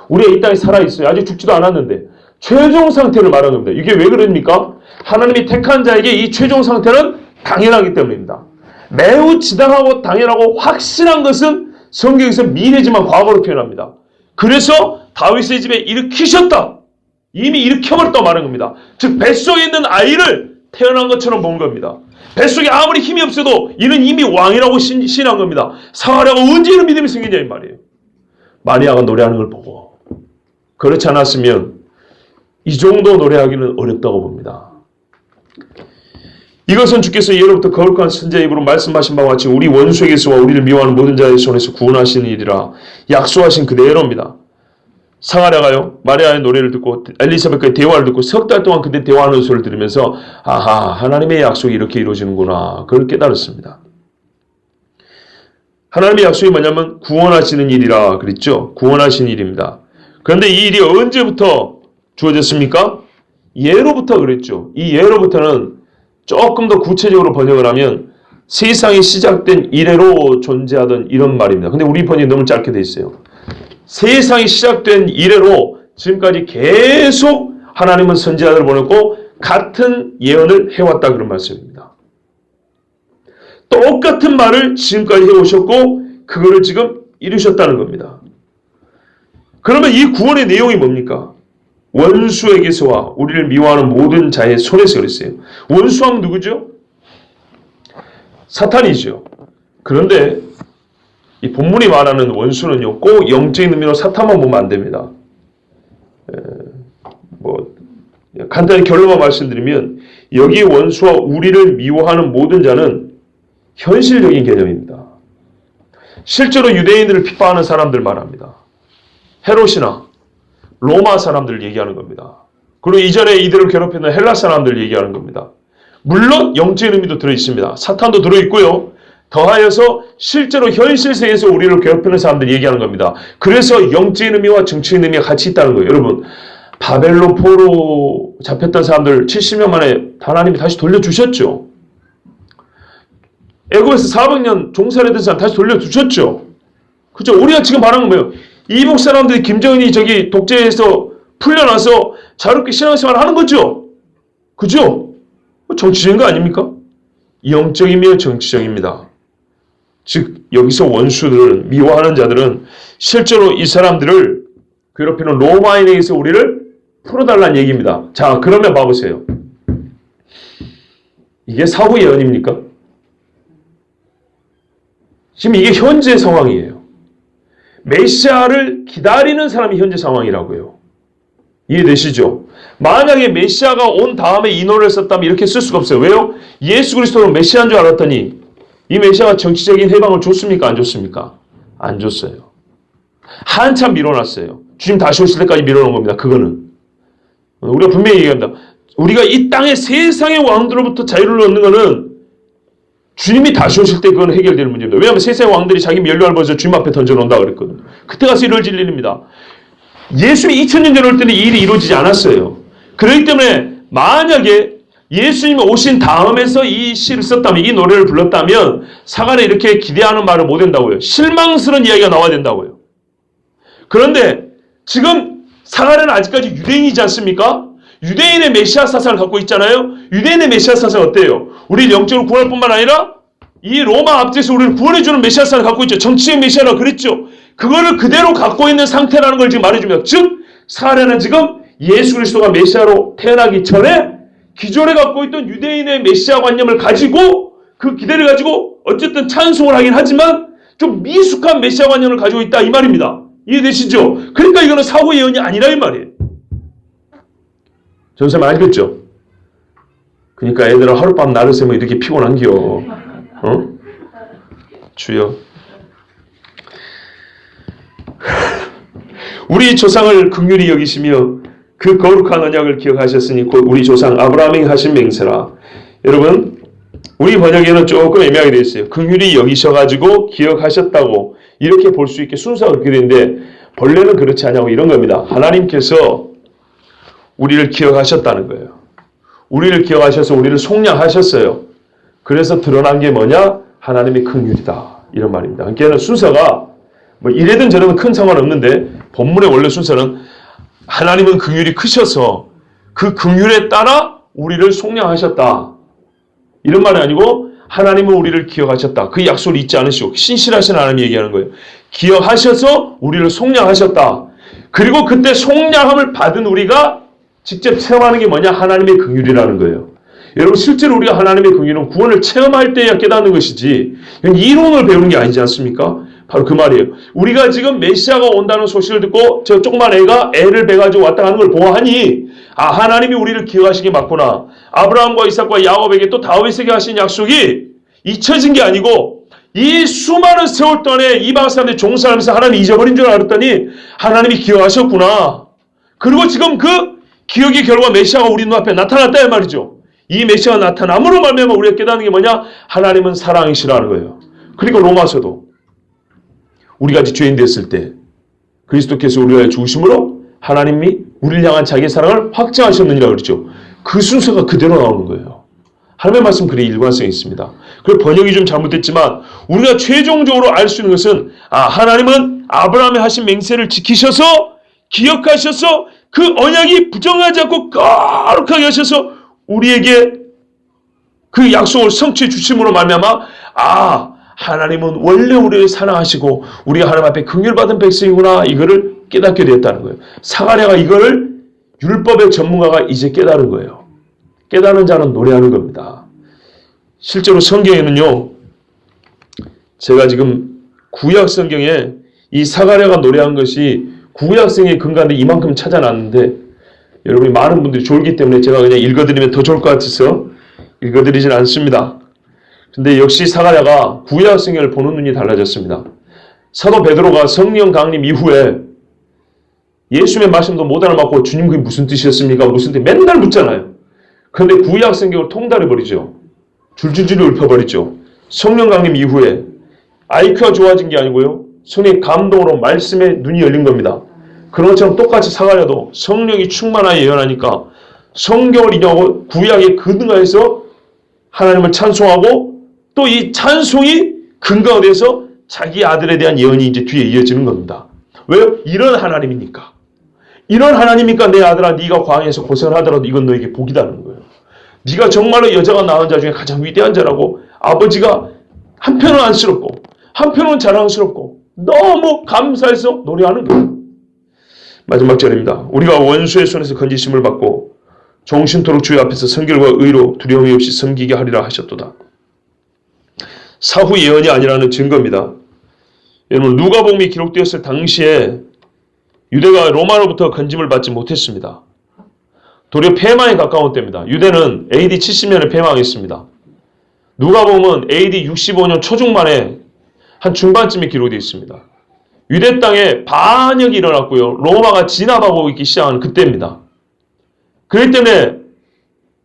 우리가 이 땅에 살아있어요. 아직 죽지도 않았는데 최종 상태를 말하는 겁니다. 이게 왜 그럽니까? 하나님이 택한 자에게 이 최종 상태는 당연하기 때문입니다. 매우 지당하고 당연하고 확실한 것은 성경에서 미래지만 과거로 표현합니다. 그래서 다윗의 집에 일으키셨다. 이미 일으켜버렸다고 말하는 겁니다. 즉 뱃속에 있는 아이를 태어난 것처럼 본 겁니다. 뱃속에 아무리 힘이 없어도 이는 이미 왕이라고 신한 겁니다. 사가랴가 언제 이런 믿음이 생기냐 이 말이에요. 마리아가 노래하는 걸 보고 그렇지 않았으면 이 정도 노래하기는 어렵다고 봅니다. 이것은 주께서 예로부터 거룩한 선지자의 입으로 말씀하신 바와 같이 우리 원수에게서와 우리를 미워하는 모든 자의 손에서 구원하시는 일이라 약속하신 그대로입니다. 사가랴가요 마리아의 노래를 듣고 엘리사벳과의 대화를 듣고 석 달 동안 그때 대화하는 소리를 들으면서 아하 하나님의 약속이 이렇게 이루어지는구나 그걸 깨달았습니다. 하나님의 약속이 뭐냐면 구원하시는 일이라 그랬죠. 구원하시는 일입니다. 그런데 이 일이 언제부터 주어졌습니까? 예로부터 그랬죠. 이 예로부터는 조금 더 구체적으로 번역을 하면 세상이 시작된 이래로 존재하던 이런 말입니다. 근데 우리 번역이 너무 짧게 돼 있어요. 세상이 시작된 이래로 지금까지 계속 하나님은 선지자들을 보냈고 같은 예언을 해왔다 그런 말씀입니다. 똑같은 말을 지금까지 해오셨고 그거를 지금 이루셨다는 겁니다. 그러면 이 구원의 내용이 뭡니까? 원수에게서와 우리를 미워하는 모든 자의 손에서 그랬어요. 원수하면 누구죠? 사탄이죠. 그런데 이 본문이 말하는 원수는요, 꼭 영적인 의미로 사탄만 보면 안 됩니다. 간단히 결론만 말씀드리면, 여기 원수와 우리를 미워하는 모든 자는 현실적인 개념입니다. 실제로 유대인들을 핍박하는 사람들 말합니다. 헤롯이나 로마 사람들 얘기하는 겁니다. 그리고 이전에 이들을 괴롭히는 헬라 사람들 얘기하는 겁니다. 물론 영적인 의미도 들어있습니다. 사탄도 들어있고요. 더하여서 실제로 현실 세계에서 우리를 괴롭히는 사람들 얘기하는 겁니다. 그래서 영적인 의미와 정치인 의미가 같이 있다는 거예요. 여러분, 바벨론 포로 잡혔던 사람들 70년 만에 하나님이 다시 돌려주셨죠. 애굽에서 400년 종살이 된 사람 다시 돌려주셨죠. 그죠? 우리가 지금 바라는 건 뭐예요? 이북 사람들이 김정은이 저기 독재에서 풀려나서 자유롭게 신앙생활 하는 거죠. 그죠? 정치적인 거 아닙니까? 영적이며 정치적입니다. 즉 여기서 원수들은, 미워하는 자들은 실제로 이 사람들을 괴롭히는 로마인에게서 우리를 풀어달라는 얘기입니다. 자, 그러면 봐보세요. 이게 사후 예언입니까? 지금 이게 현재 상황이에요. 메시아를 기다리는 사람이 현재 상황이라고요. 이해되시죠? 만약에 메시아가 온 다음에 이 노래를 썼다면 이렇게 쓸 수가 없어요. 왜요? 예수 그리스도는 메시아인 줄 알았더니 이 메시아가 정치적인 해방을 줬습니까? 안 줬습니까? 안 줬어요. 한참 밀어놨어요. 주님 다시 오실 때까지 밀어놓은 겁니다. 그거는. 우리가 분명히 얘기합니다. 우리가 이 땅의 세상의 왕들로부터 자유를 얻는 거는 주님이 다시 오실 때 그건 해결되는 문제입니다. 왜냐하면 세상의 왕들이 자기 면류관을 벗어 주님 앞에 던져놓는다 그랬거든요. 그때 가서 이루어질 일입니다. 예수님이 2000년 전에 올 때는 이 일이 이루어지지 않았어요. 그렇기 때문에 만약에 예수님이 오신 다음에서 이 시를 썼다면, 이 노래를 불렀다면 사간에 이렇게 기대하는 말을 못 한다고요. 실망스러운 이야기가 나와야 된다고요. 그런데 지금 사간에는 아직까지 유대인이지 않습니까? 유대인의 메시아 사상을 갖고 있잖아요. 유대인의 메시아 사상 어때요? 우리를 영적으로 구원할 뿐만 아니라 이 로마 압제에서 우리를 구원해주는 메시아 사상을 갖고 있죠. 정치의 메시아라고 그랬죠. 그거를 그대로 갖고 있는 상태라는 걸 지금 말해줍니다. 즉 사간에는 지금 예수 그리스도가 메시아로 태어나기 전에 기존에 갖고 있던 유대인의 메시아 관념을 가지고 그 기대를 가지고 어쨌든 찬송을 하긴 하지만 좀 미숙한 메시아 관념을 가지고 있다 이 말입니다. 이해되시죠? 그러니까 이거는 사후 예언이 아니라 이 말이에요. 전쌤 알겠죠? 그러니까 애들은 하룻밤 날을 새면 이렇게 피곤한겨. 어? 주여. 우리 조상을 긍휼히 여기시며 그 거룩한 언약을 기억하셨으니 곧 우리 조상 아브라함이 하신 맹세라. 여러분, 우리 번역에는 조금 애매하게 되어 있어요. 긍휼히 여기셔가지고 기억하셨다고 이렇게 볼 수 있게 순서가 그렇게 되는데 본래는 그렇지 않냐고 이런 겁니다. 하나님께서 우리를 기억하셨다는 거예요. 우리를 기억하셔서 우리를 속량하셨어요. 그래서 드러난 게 뭐냐? 하나님의 긍휼이다. 이런 말입니다. 그러니까 순서가 뭐 이래든 저래든 큰 상관없는데 본문의 원래 순서는 하나님은 긍휼이 크셔서 그 긍휼에 따라 우리를 속량하셨다. 이런 말이 아니고 하나님은 우리를 기억하셨다. 그 약속을 잊지 않으시고 신실하신 하나님이 얘기하는 거예요. 기억하셔서 우리를 속량하셨다. 그리고 그때 속량함을 받은 우리가 직접 체험하는 게 뭐냐? 하나님의 긍휼이라는 거예요. 여러분 실제로 우리가 하나님의 긍휼은 구원을 체험할 때야 깨닫는 것이지 이론을 배우는 게 아니지 않습니까? 바로 그 말이에요. 우리가 지금 메시아가 온다는 소식을 듣고 저 조그만 애가 애를 베가지고 왔다 가는 걸 보아하니 아 하나님이 우리를 기억하신 게 맞구나. 아브라함과 이삭과 야곱에게 또 다윗에게 하신 약속이 잊혀진 게 아니고 이 수많은 세월 동안에 이방 사람들이 종살면서 하나님이 잊어버린 줄 알았더니 하나님이 기억하셨구나. 그리고 지금 그 기억의 결과 메시아가 우리 눈앞에 나타났다 이 말이죠. 이 메시아가 나타남으로 말미암아 우리가 깨닫는 게 뭐냐? 하나님은 사랑이시라는 거예요. 그리고 로마서도 우리가 죄인 됐을 때 그리스도께서 우리를 위하여 죽으심으로 하나님이 우리를 향한 자기의 사랑을 확증하셨느니라 그러죠. 그 순서가 그대로 나오는 거예요. 하나님의 말씀 그리 일관성이 있습니다. 그리고 번역이 좀 잘못됐지만 우리가 최종적으로 알 수 있는 것은 하나님은 아브라함의 하신 맹세를 지키셔서 기억하셔서 그 언약이 부정하지 않고 거룩하게 하셔서 우리에게 그 약속을 성취해 주심으로 말미암아 하나님은 원래 우리를 사랑하시고 우리가 하나님 앞에 긍휼받은 백성이구나 이거를 깨닫게 되었다는 거예요. 사가랴가 이거를 율법의 전문가가 이제 깨달은 거예요. 깨달은 자는 노래하는 겁니다. 실제로 성경에는요. 제가 지금 구약 성경에 이 사가랴가 노래한 것이 구약성의 근간데 이만큼 찾아놨는데 여러분이 많은 분들이 졸기 때문에 제가 그냥 읽어드리면 더 좋을 것 같아서 읽어드리진 않습니다. 근데 역시 사가랴가 구약 성경을 보는 눈이 달라졌습니다. 사도 베드로가 성령 강림 이후에 예수님의 말씀도 못 알아맞고 주님 그게 무슨 뜻이었습니까? 무슨 뜻 맨날 묻잖아요. 그런데 구약 성경을 통달해버리죠. 줄줄줄 읊어버리죠. 성령 강림 이후에 IQ가 좋아진 게 아니고요. 성령의 감동으로 말씀에 눈이 열린 겁니다. 그런 것처럼 똑같이 사가랴도 성령이 충만하여 예언하니까 성경을 인용하고 구약에 근거해서 하나님을 찬송하고 또 이 찬송이 근거가 돼서 자기 아들에 대한 예언이 이제 뒤에 이어지는 겁니다. 왜요? 이런 하나님이니까. 이런 하나님이니까 내 아들아 네가 광야에서 고생을 하더라도 이건 너에게 복이다는 거예요. 네가 정말로 여자가 낳은 자 중에 가장 위대한 자라고 아버지가 한편은 안쓰럽고 한편은 자랑스럽고 너무 감사해서 노래하는 거예요. 마지막 절입니다. 우리가 원수의 손에서 건지심을 받고 종신토록 주의 앞에서 성결과 의로 두려움이 없이 섬기게 하리라 하셨도다. 사후 예언이 아니라는 증거입니다. 여러분 누가복음이 기록되었을 당시에 유대가 로마로부터 건짐을 받지 못했습니다. 도리어 패망에 가까운 때입니다. 유대는 AD 70년에 패망했습니다. 누가복음은 AD 65년 초중반에 한 중반쯤에 기록되어 있습니다. 유대 땅에 반역이 일어났고요. 로마가 진압하고 있기 시작하는 그때입니다. 그렇기 때문에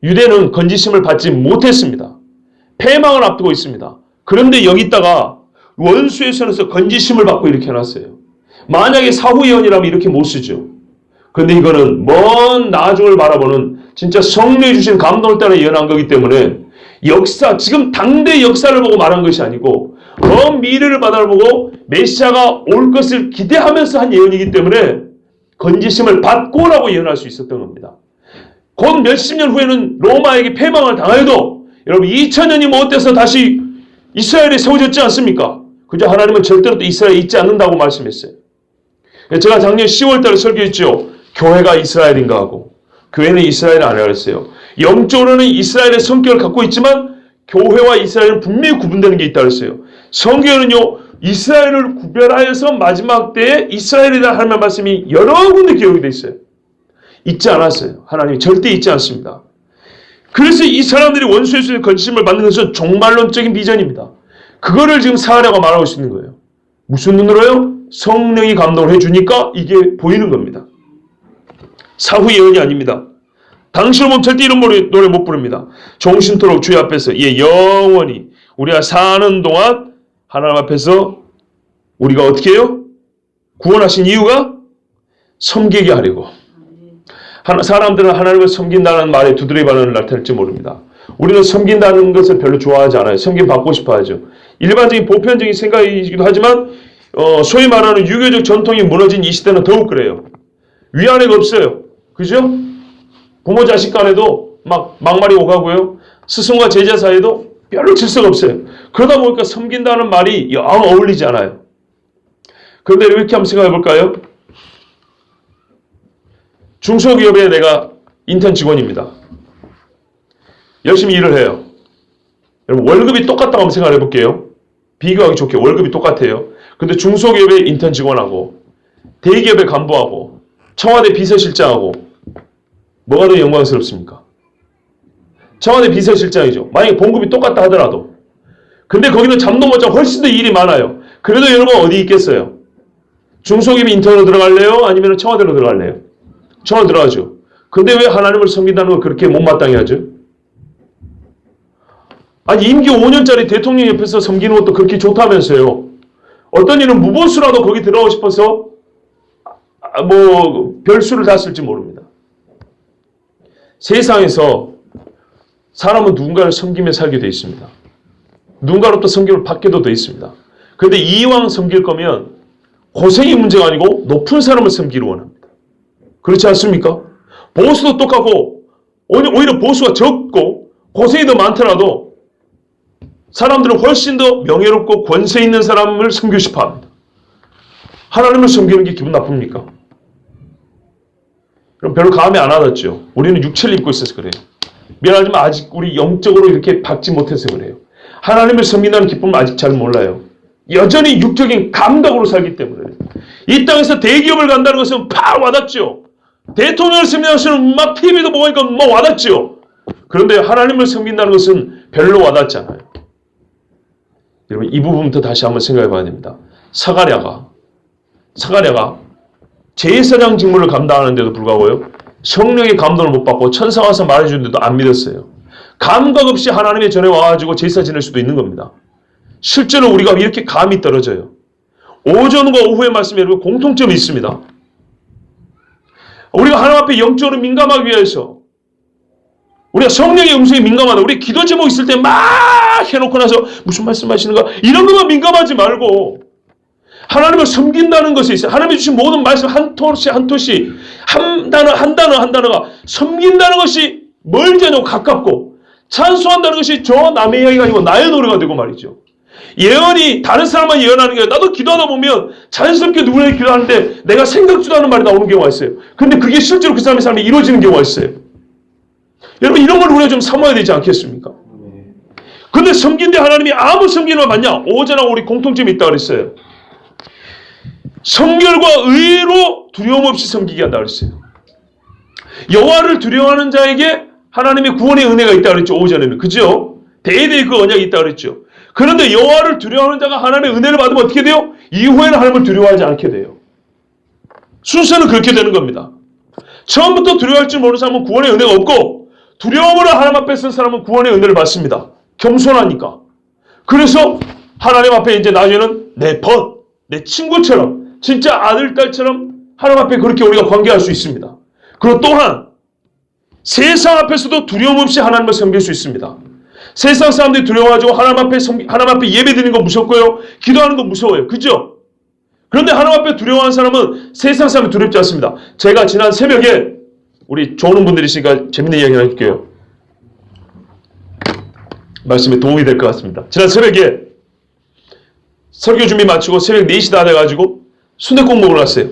유대는 건지심을 받지 못했습니다. 패망을 앞두고 있습니다. 그런데 여기다가 원수의 손에서 건지심을 받고 이렇게 해놨어요. 만약에 사후 예언이라면 이렇게 못 쓰죠. 그런데 이거는 먼 나중을 바라보는 진짜 성령이 주신 감동을 따라 예언한 거기 때문에 역사, 지금 당대 역사를 보고 말한 것이 아니고 먼 미래를 바라보고 메시아가 올 것을 기대하면서 한 예언이기 때문에 건지심을 받고라고 예언할 수 있었던 겁니다. 곧 몇십 년 후에는 로마에게 패망을 당하여도 여러분 2000년이 못 돼서 다시 이스라엘이 세워졌지 않습니까? 그저 하나님은 절대로 또 이스라엘에 있지 않는다고 말씀했어요. 제가 작년 10월 달에 설교했죠. 교회가 이스라엘인가 하고 교회는 이스라엘이 아니라 그랬어요. 영적으로는 이스라엘의 성격을 갖고 있지만 교회와 이스라엘은 분명히 구분되는 게 있다 그랬어요. 성경에는요. 이스라엘을 구별하여서 마지막 때에 이스라엘이다 하는 말씀이 여러 군데 기록이 되어 있어요. 잊지 않았어요. 하나님이 절대 잊지 않습니다. 그래서 이 사람들이 원수의 손에 건심을 받는 것은 종말론적인 비전입니다. 그거를 지금 사하랴가 말하고 있는 거예요. 무슨 눈으로요? 성령이 감동을 해주니까 이게 보이는 겁니다. 사후 예언이 아닙니다. 당신을 보면 절대 이런 노래 못 부릅니다. 종신토록 주의 앞에서 영원히 우리가 사는 동안 하나님 앞에서 우리가 어떻게 해요? 구원하신 이유가 섬기게 하려고. 사람들은 하나님을 섬긴다는 말에 두드러기 반응을 나타낼지 모릅니다. 우리는 섬긴다는 것을 별로 좋아하지 않아요. 섬김 받고 싶어 하죠. 일반적인 보편적인 생각이기도 하지만 소위 말하는 유교적 전통이 무너진 이 시대는 더욱 그래요. 위안회가 없어요. 그죠? 부모 자식 간에도 막말이 오가고요. 스승과 제자 사이에도 별로 질서가 없어요. 그러다 보니까 섬긴다는 말이 영 어울리지 않아요. 그런데 이렇게 한번 생각해 볼까요? 중소기업에 내가 인턴 직원입니다. 열심히 일을 해요. 여러분 월급이 똑같다고 한번 생각해 볼게요. 비교하기 좋게 월급이 똑같아요. 근데 중소기업의 인턴 직원하고 대기업의 간부하고 청와대 비서실장하고 뭐가 더 영광스럽습니까? 청와대 비서실장이죠. 만약에 봉급이 똑같다 하더라도. 근데 거기는 잠도 못 자고 훨씬 더 일이 많아요. 그래도 여러분 어디 있겠어요? 중소기업 인턴으로 들어갈래요? 아니면 청와대로 들어갈래요? 청와대 들어가죠. 근데 왜 하나님을 섬긴다는 걸 그렇게 못마땅해 하죠? 아니 임기 5년짜리 대통령 옆에서 섬기는 것도 그렇게 좋다면서요. 어떤 이는 무보수라도 거기 들어가고 싶어서 별수를 다 쓸지 모릅니다. 세상에서 사람은 누군가를 섬기며 살게 되어 있습니다. 누군가로부터 섬김을 받게도 되어 있습니다. 그런데 이왕 섬길 거면 고생이 문제가 아니고 높은 사람을 섬기를 원합니다. 그렇지 않습니까? 보수도 똑같고 오히려 보수가 적고 고생이 더 많더라도 사람들은 훨씬 더 명예롭고 권세 있는 사람을 섬기고 싶어 합니다. 하나님을 섬기는 게 기분 나쁩니까? 그럼 별로 감이 안 와닿죠. 우리는 육체를 입고 있어서 그래요. 미안하지만 아직 우리 영적으로 이렇게 받지 못해서 그래요. 하나님을 섬긴다는 기쁨을 아직 잘 몰라요. 여전히 육적인 감각으로 살기 때문에. 이 땅에서 대기업을 간다는 것은 팍 와닿죠. 대통령을 섬긴다는 것은 막 TV도 보니까 막 와닿죠. 그런데 하나님을 섬긴다는 것은 별로 와닿지 않아요. 여러분 이 부분부터 다시 한번 생각해 봐야 됩니다. 사가랴가 제사장 직무를 감당하는데도 불구하고요, 성령의 감동을 못 받고 천사가 와서 말해주는데도 안 믿었어요. 감각 없이 하나님의 전에 와가지고 제사 지낼 수도 있는 겁니다. 실제로 우리가 이렇게 감이 떨어져요. 오전과 오후의 말씀에 여러분 공통점이 있습니다. 우리가 하나님 앞에 영적으로 민감하기 위해서, 우리가 성령의 음성에 민감하다. 우리 기도 제목 있을 때 막 해놓고 나서 무슨 말씀하시는가 이런 것만 민감하지 말고 하나님을 섬긴다는 것이 있어요. 하나님이 주신 모든 말씀 한 토씩 한 토씩 한 단어가 섬긴다는 것이 멀지 않고 가깝고, 찬송한다는 것이 저 남의 이야기가 아니고 나의 노래가 되고 말이죠. 예언이 다른 사람만 예언하는 게 아니라 나도 기도하다 보면 자연스럽게 누구에게 기도하는데 내가 생각지도 않은 말이 나오는 경우가 있어요. 근데 그게 실제로 그 사람의 삶에 이루어지는 경우가 있어요. 여러분, 이런 걸 우리가 좀 삼아야 되지 않겠습니까? 근데 섬긴데 하나님이 아무 섬기는 맞냐? 오전하고 우리 공통점이 있다고 그랬어요. 성결과 의로 두려움 없이 섬기게 한다고 그랬어요. 여호와를 두려워하는 자에게 하나님의 구원의 은혜가 있다고 그랬죠. 오전에는. 그죠? 대대의 그 언약이 있다고 그랬죠. 그런데 여호와를 두려워하는 자가 하나님의 은혜를 받으면 어떻게 돼요? 이후에는 하나님을 두려워하지 않게 돼요. 순서는 그렇게 되는 겁니다. 처음부터 두려워할 줄 모르는 사람은 구원의 은혜가 없고, 두려움으로 하나님 앞에 선 사람은 구원의 은혜를 받습니다. 겸손하니까. 그래서 하나님 앞에 이제 나중에는 내 친구처럼, 진짜 아들, 딸처럼 하나님 앞에 그렇게 우리가 관계할 수 있습니다. 그리고 또한 세상 앞에서도 두려움 없이 하나님을 섬길 수 있습니다. 세상 사람들이 두려워가지고 하나님 앞에 예배드리는 거 무섭고요, 기도하는 거 무서워요. 그죠? 그런데 하나님 앞에 두려워하는 사람은 세상 사람이 두렵지 않습니다. 제가 지난 새벽에, 우리 좋은 분들이시니까 재밌는 이야기 해줄게요. 말씀에 도움이 될 것 같습니다. 지난 새벽에 설교 준비 마치고 새벽 4시 다 돼가지고 순댓국 먹으러 갔어요.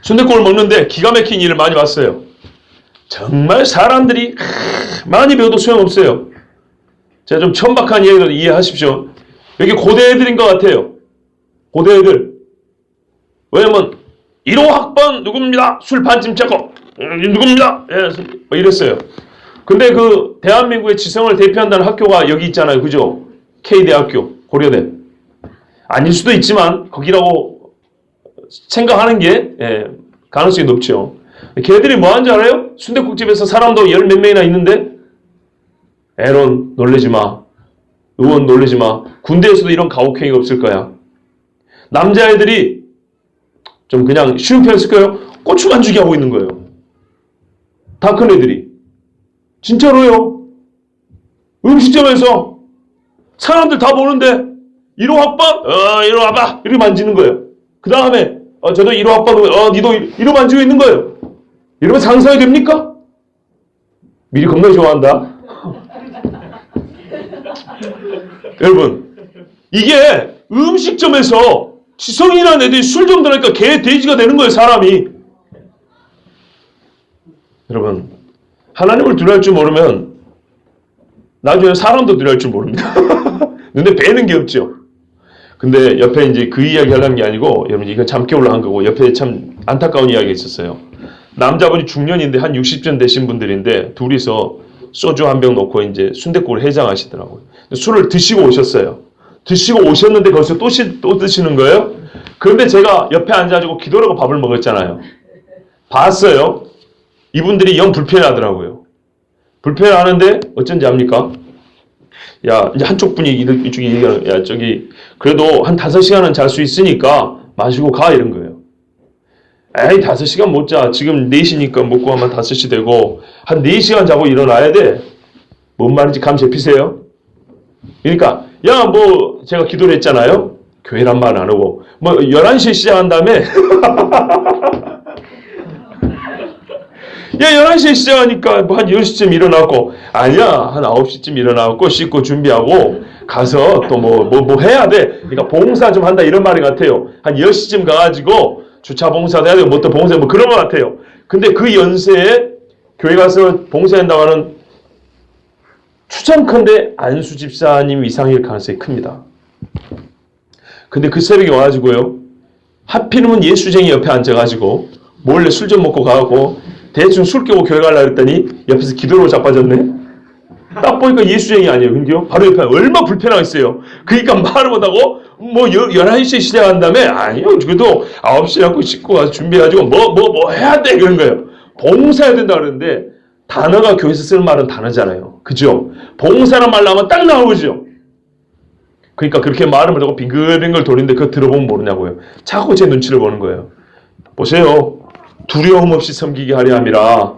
순댓국을 먹는데 기가 막힌 일을 많이 봤어요. 정말 사람들이 많이 배워도 소용없어요. 제가 좀 천박한 이야기를 이해하십시오. 여기 고대 애들인 것 같아요. 고대 애들. 왜냐면 1호 학번 누굽니다. 술 반쯤 잡고 누굽니다. 예, 이랬어요. 근데 그 대한민국의 지성을 대표한다는 학교가 여기 있잖아요. 그죠? K대학교, 고려대. 아닐 수도 있지만 거기라고 생각하는 게 가능성이 높죠. 걔들이 뭐 하는 줄 알아요? 순댓국집에서 사람도 열 몇 명이나 있는데, 에론 놀래지 마, 의원 놀래지 마, 군대에서도 이런 가혹행위가 없을 거야. 남자애들이 좀 그냥 쉬운 편했을 거예요. 고추 만주기 하고 있는 거예요. 다 큰 애들이. 진짜로요. 음식점에서 사람들 다 보는데 1호 학번? 이리 와봐. 이렇게 만지는 거예요. 그 다음에 저도 1호 학번, 니도 1호 만지고 있는 거예요. 이러면 상상이 됩니까? 미리 겁나 좋아한다. 여러분, 이게 음식점에서 지성이라는 애들이 술 좀 들으니까 개, 돼지가 되는 거예요, 사람이. 여러분, 하나님을 두려워할 줄 모르면 나중에 사람도 두려워할 줄 모릅니다. 눈에 뵈는 게 없죠. 근데 옆에 이제 그 이야기 하려는 게 아니고, 여러분, 이거 잠깨 올라간 거고, 옆에 참 안타까운 이야기가 있었어요. 남자분이 중년인데 한 60전 되신 분들인데 둘이서 소주 한 병 놓고 이제 순댓국을 해장하시더라고요. 술을 드시고 오셨어요. 드시고 오셨는데 거기서 또 드시는 거예요. 그런데 제가 옆에 앉아가지고 기도하고 밥을 먹었잖아요. 봤어요. 이분들이 영 불편해하더라고요. 불편해하는데 어쩐지 압니까? 야, 이제 한쪽 분이 이쪽이 얘기하는, 야, 저기 그래도 한 5시간은 잘 수 있으니까 마시고 가, 이런 거예요. 에이, 5시간 못 자. 지금 4시니까 먹고 하면 5시 되고 한 4시간 자고 일어나야 돼. 뭔 말인지 감 잡히세요? 그러니까 야, 뭐 제가 기도를 했잖아요. 교회란 말 안 하고 뭐 11시에 시작한 다음에 야, 11시에 시작하니까 뭐 한 10시쯤 일어나고, 아니야, 한 9시쯤 일어나고 씻고 준비하고 가서 또 뭐 해야 돼. 그러니까 봉사 좀 한다, 이런 말인 것 같아요. 한 10시쯤 가가지고 주차 봉사도 해야 되고 뭐 또 봉사 뭐 그런 것 같아요. 근데 그 연세에 교회 가서 봉사한다고 하는 추정컨대 안수 집사님 이상일 가능성이 큽니다. 근데 그 새벽에 와가지고요, 하필이면 예수쟁이 옆에 앉아가지고 몰래 술 좀 먹고 가고 대충 술 깨고 교회 가려고 했더니 옆에서 기도로 자빠졌네. 딱 보니까 예수쟁이 아니에요. 근데요, 바로 옆에 얼마 불편하겠어요. 그러니까 말을 못하고, 11시에 시작한 다음에, 아니요, 그래도 9시에 갖고 씻고 와서 준비해가지고, 뭐 해야 돼. 그런 거예요. 봉사해야 된다 그러는데, 단어가 교회에서 쓰는 말은 단어잖아요. 그죠? 봉사란 말 나오면 딱 나오죠. 그러니까 그렇게 말을 못하고 빙글빙글 도리는데 그거 들어보면 모르냐고요. 자꾸 제 눈치를 보는 거예요. 보세요. 두려움 없이 섬기게 하려 함이라.